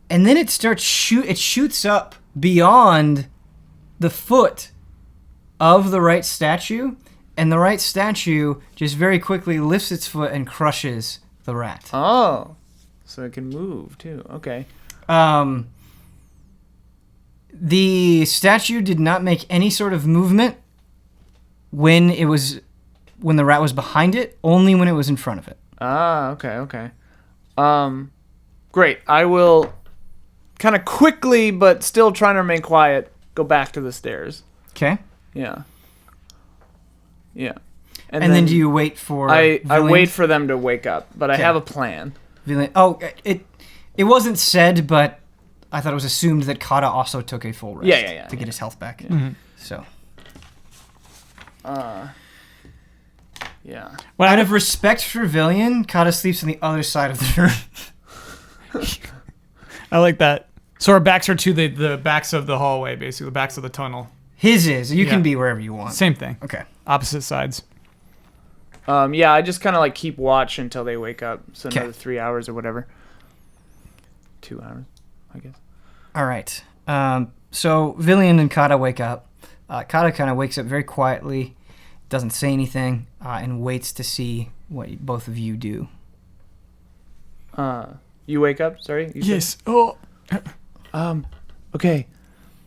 then it shoots up beyond the foot of the right statue, and the right statue just very quickly lifts its foot and crushes the rat. Oh, so it can move too. Okay. The statue did not make any sort of movement when the rat was behind it, only when it was in front of it. Ah, okay. Great. I will kind of quickly, but still trying to remain quiet, go back to the stairs. Okay. Yeah. And then do you wait for I Villiand? wait for them to wake up, but I Okay. have a plan. Villiand. Oh, it wasn't said, but I thought it was assumed that Cada also took a full rest Yeah, to get his health back. So, Yeah. Well, out of respect for Villiand, Cada sleeps on the other side of the room. I like that. So our backs are to the backs of the hallway, basically, the backs of the tunnel. His is. You can Yeah. be wherever you want. Same thing. Okay. Opposite sides. Yeah, I just kind of like keep watch until they wake up. So 'Kay. another 3 hours or whatever. 2 hours, I guess. All right. So Villiand and Cada wake up. Cada kind of wakes up very quietly, doesn't say anything, and waits to see what both of you do. You wake up? Sorry? You said- Yes. Oh. Okay.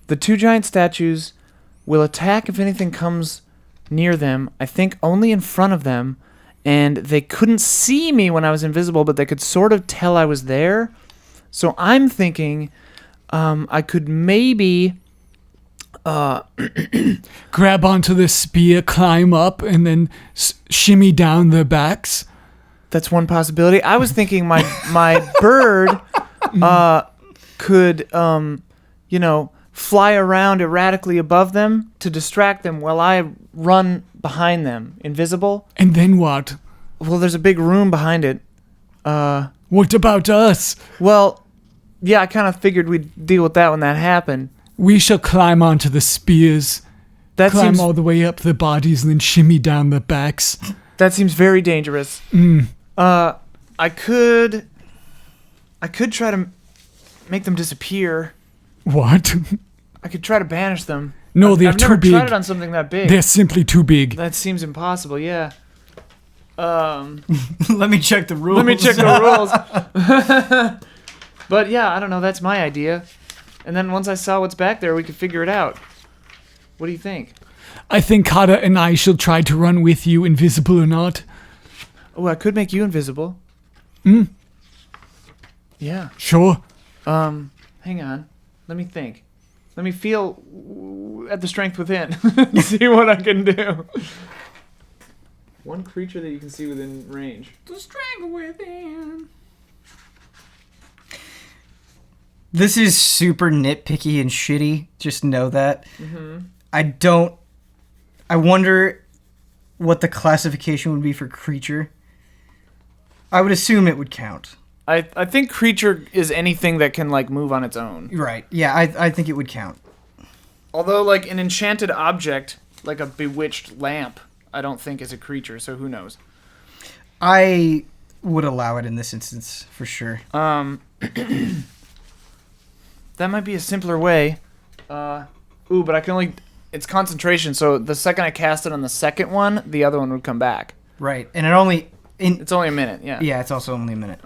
The 2 giant statues will attack if anything comes near them. I think only in front of them. And they couldn't see me when I was invisible, but they could sort of tell I was there. So I'm thinking I could maybe... Grab onto the spear, climb up, and then shimmy down their backs. That's one possibility. I was thinking my bird could, fly around erratically above them to distract them while I run behind them, invisible. And then what? Well, there's a big room behind it. What about us? Well, yeah, I kind of figured we'd deal with that when that happened. We shall climb onto the spears, That climb seems all the way up the bodies, and then shimmy down the backs. that seems very dangerous. I could try to make them disappear. What? I could try to banish them. No, they're I've too never big. tried it on something that big. They're simply too big. That seems impossible. Yeah. Let me check the rules. Let me check the rules. But yeah, I don't know. That's my idea. And then once I saw what's back there, we could figure it out. What do you think? I think Kada and I shall try to run with you, invisible or not. Oh, I could make you invisible. Yeah. Sure. Hang on. Let me think. Let me feel at the strength within. See what I can do. One creature that you can see within range. The strength within. This is super nitpicky and shitty. Just know that. I wonder what the classification would be for creature. I would assume it would count. I think creature is anything that can like move on its own. Right. Yeah, I think it would count. Although like an enchanted object, like a bewitched lamp, I don't think is a creature, so who knows. I would allow it in this instance for sure. That might be a simpler way. But I can only... It's concentration, so the second I cast it on the second one, the other one would come back. Right. And it only... It's only a minute, yeah. Yeah, it's also only a minute.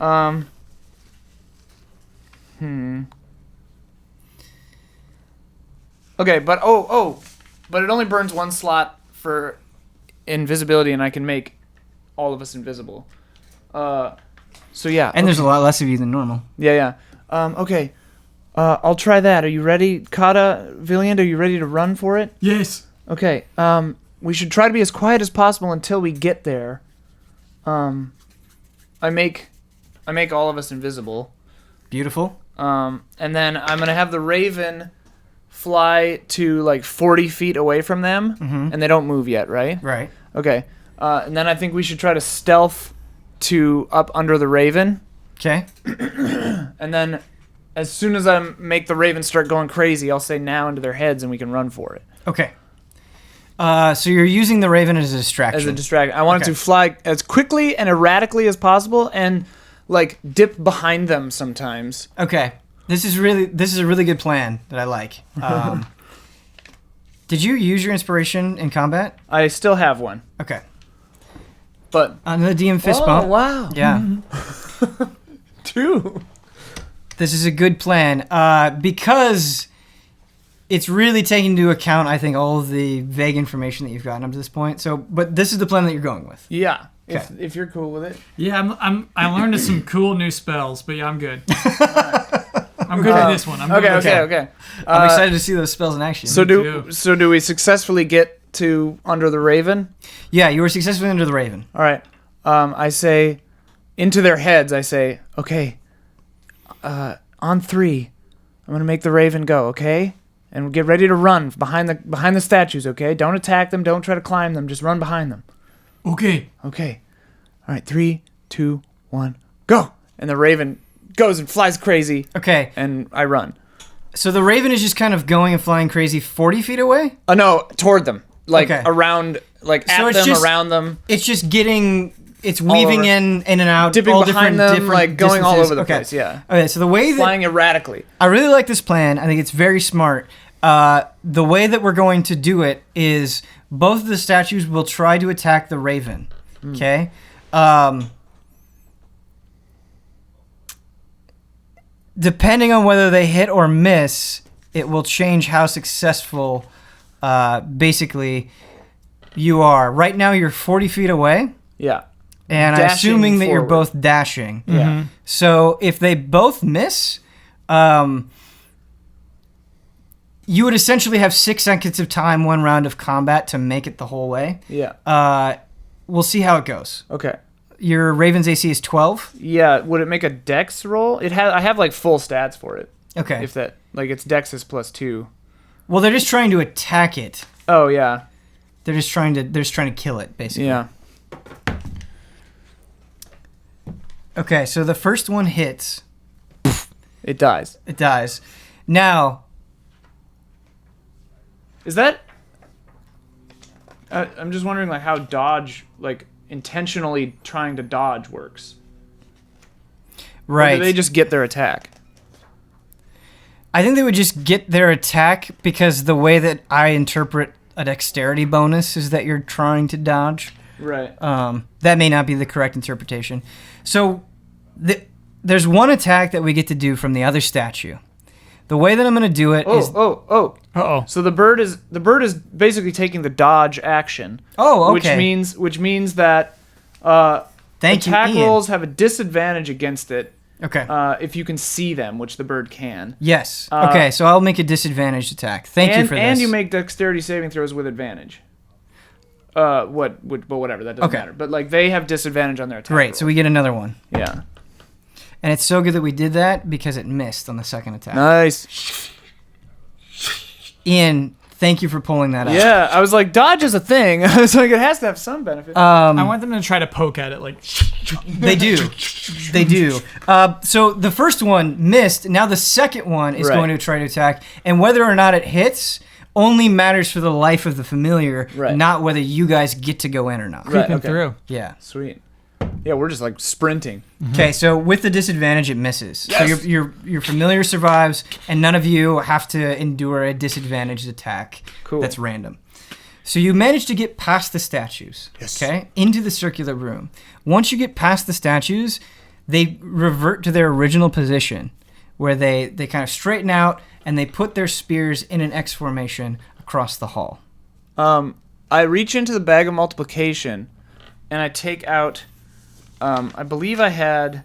Okay, but but it only burns one slot for invisibility, and I can make all of us invisible. So yeah. And there's a lot less of you than normal. Yeah. Okay. I'll try that. Are you ready, Kada, Viliand? Are you ready to run for it? Yes. Okay. We should try to be as quiet as possible until we get there. I make all of us invisible. Beautiful. And then I'm gonna have the raven fly to like 40 feet away from them, and they don't move yet, right? Right. Okay. And then I think we should try to stealth to up under the raven, Okay. and then as soon as I make the raven start going crazy, I'll say now into their heads, and we can run for it. Okay. So you're using the raven as a distraction. As a distraction. I want it to fly as quickly and erratically as possible and like dip behind them sometimes. Okay. This is a really good plan that I like. Did you use your inspiration in combat? I still have one. Okay. But On the DM fist bump. Wow. Yeah. 2. This is a good plan because it's really taking into account, I think, all of the vague information that you've gotten up to this point. So, but this is the plan that you're going with. Yeah. Okay. If you're cool with it. Yeah, I learned some cool new spells, but yeah, I'm good. I'm good with this one. Okay. I'm excited to see those spells in action. So do we successfully get to under the raven? Yeah, you were successfully under the raven. All right. I say into their heads. I say, okay. On 3, I'm gonna make the raven go. Okay, and get ready to run behind the statues. Okay, don't attack them. Don't try to climb them. Just run behind them. Okay. Okay. All right. 3, 2, 1, go! And the raven goes and flies crazy. Okay. And I run. So the raven is just kind of going and flying crazy 40 feet away? No, toward them. Like Okay. around, like So at it's them, just- around them. It's just it's weaving over. in and out, Dipping all behind different, them, like going all distances. over the Okay. place, yeah. Okay, so the way that Flying erratically. I really like this plan. I think it's very smart. The way that we're going to do it is both of the statues will try to attack the raven. Okay? Depending on whether they hit or miss, it will change how successful, basically, you are. Right now, you're 40 feet away. Yeah. And I'm Dashing assuming that you're forward. both dashing. Yeah. So if they both miss, you would essentially have 6 seconds of time, 1 round of combat to make it the whole way. Yeah. We'll see how it goes. Okay. Your Raven's AC is 12. Yeah. Would it make a dex roll? I have like full stats for it. Okay. If that, like, its dex is +2. Well, they're just trying to attack it. Oh yeah. They're just trying to kill it, basically. Yeah. Okay, so the first one hits. It dies. It dies. Now, Is that? I'm just wondering, like, how dodge, like, intentionally trying to dodge works. Or right. do they just get their attack? I think they would just get their attack because the way that I interpret a dexterity bonus is that you're trying to dodge. Right. That may not be the correct interpretation. So there's one attack that we get to do from the other statue. The way that I'm going to do it is... Uh-oh. So the bird is basically taking the dodge action. Oh, okay. Which means that Thank you, attack Ian. rolls have a disadvantage against it. Okay. If you can see them, which the bird can. Yes. Okay, so I'll make a disadvantaged attack. Thank you for this. And you make dexterity saving throws with advantage. But whatever, that doesn't matter. But like they have disadvantage on their attack. Great, so we get another one. Yeah. And it's so good that we did that because it missed on the second attack. Nice. Ian, thank you for pulling that out. Yeah, I was like, dodge is a thing. I was like, it has to have some benefit. I want them to try to poke at it like... They do. They do. So the first one missed. Now the second one is Right. going to try to attack. And whether or not it hits only matters for the life of the familiar, Right. not whether you guys get to go in or not. Right. Creeping okay. through. Yeah. Sweet. Yeah, we're just like sprinting. Okay, so with the disadvantage, it misses. Yes! So your familiar survives, and none of you have to endure a disadvantaged attack. Cool. That's random. So you manage to get past the statues. Yes. Okay, into the circular room. Once you get past the statues, they revert to their original position, where they kind of straighten out and they put their spears in an X formation across the hall. I reach into the bag of multiplication, and I take out. I believe I had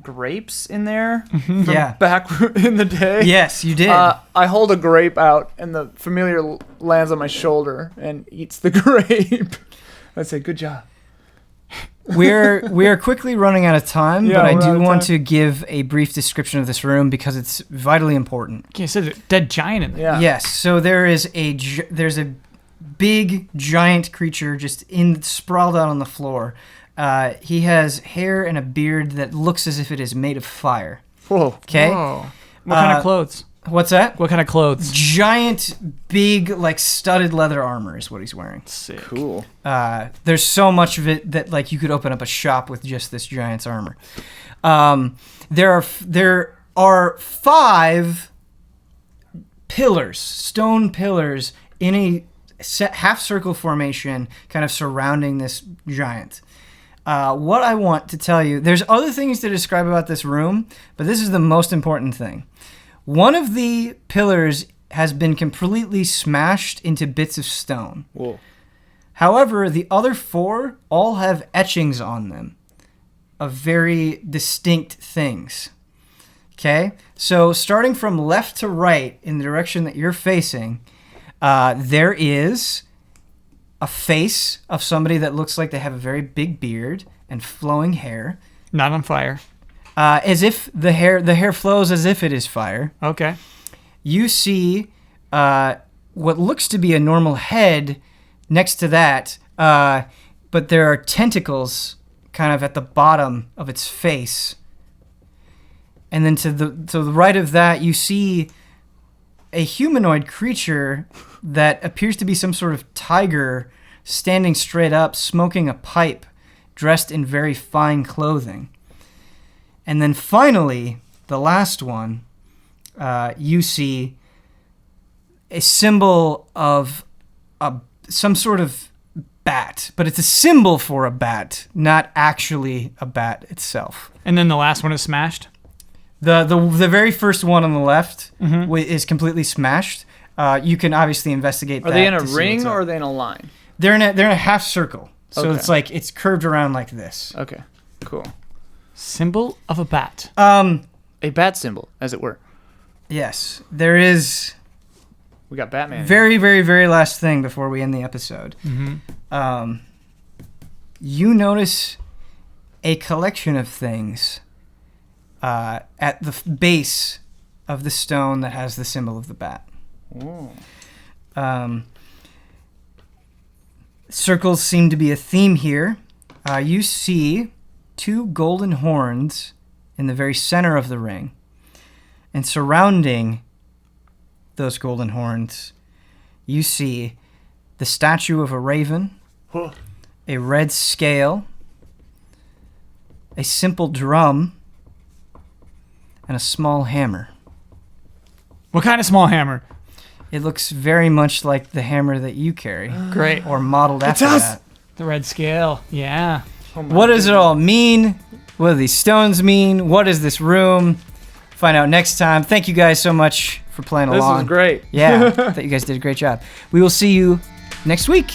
grapes in there Yeah. back in the day. Yes, you did. I hold a grape out, and the familiar lands on my shoulder and eats the grape. I say, "Good job." We are quickly running out of time, Yeah, but I we're out do of want time. to give a brief description of this room because it's vitally important. Okay, so there's a dead giant in there. Yeah. Yes, so there's a big giant creature just sprawled out on the floor. He has hair and a beard that looks as if it is made of fire. Whoa. Okay, Whoa. What kind of clothes? What's that? What kind of clothes? Giant, big, like studded leather armor is what he's wearing. Sick. Cool. There's so much of it that like you could open up a shop with just this giant's armor. There are 5 pillars, stone pillars in a half circle formation, kind of surrounding this giant. What I want to tell you, there's other things to describe about this room, but this is the most important thing. One of the pillars has been completely smashed into bits of stone. Whoa. However, the other 4 all have etchings on them of very distinct things. Okay? So starting from left to right in the direction that you're facing, there is a face of somebody that looks like they have a very big beard and flowing hair. Not on fire. As if the hair flows as if it is fire. Okay. You see what looks to be a normal head next to that, but there are tentacles kind of at the bottom of its face. And then to the right of that, you see a humanoid creature that appears to be some sort of tiger standing straight up, smoking a pipe, dressed in very fine clothing. And then finally, the last one, you see a symbol of some sort of bat, but it's a symbol for a bat, not actually a bat itself. And then the last one is smashed? The very first one on the left is completely smashed. You can obviously investigate that. Are they in a ring or are they in a line? They're in a half circle. So Okay. it's like it's curved around like this. Okay. Cool. Symbol of a bat. A bat symbol, as it were. Yes. There is We got Batman. very, very, very last thing before we end the episode. You notice a collection of things at the base of the stone that has the symbol of the bat. Ooh. Circles seem to be a theme here. You see 2 golden horns in the very center of the ring. And surrounding those golden horns, you see the statue of a raven, Huh. a red scale, a simple drum, and a small hammer. What kind of small hammer? It looks very much like the hammer that you carry, Great. or modeled after us! that. The red scale. Yeah. Oh my What does it goodness. all mean? What do these stones mean? What is this room? Find out next time. Thank you guys so much for playing This along. was great. Yeah, I thought you guys did a great job. We will see you next week.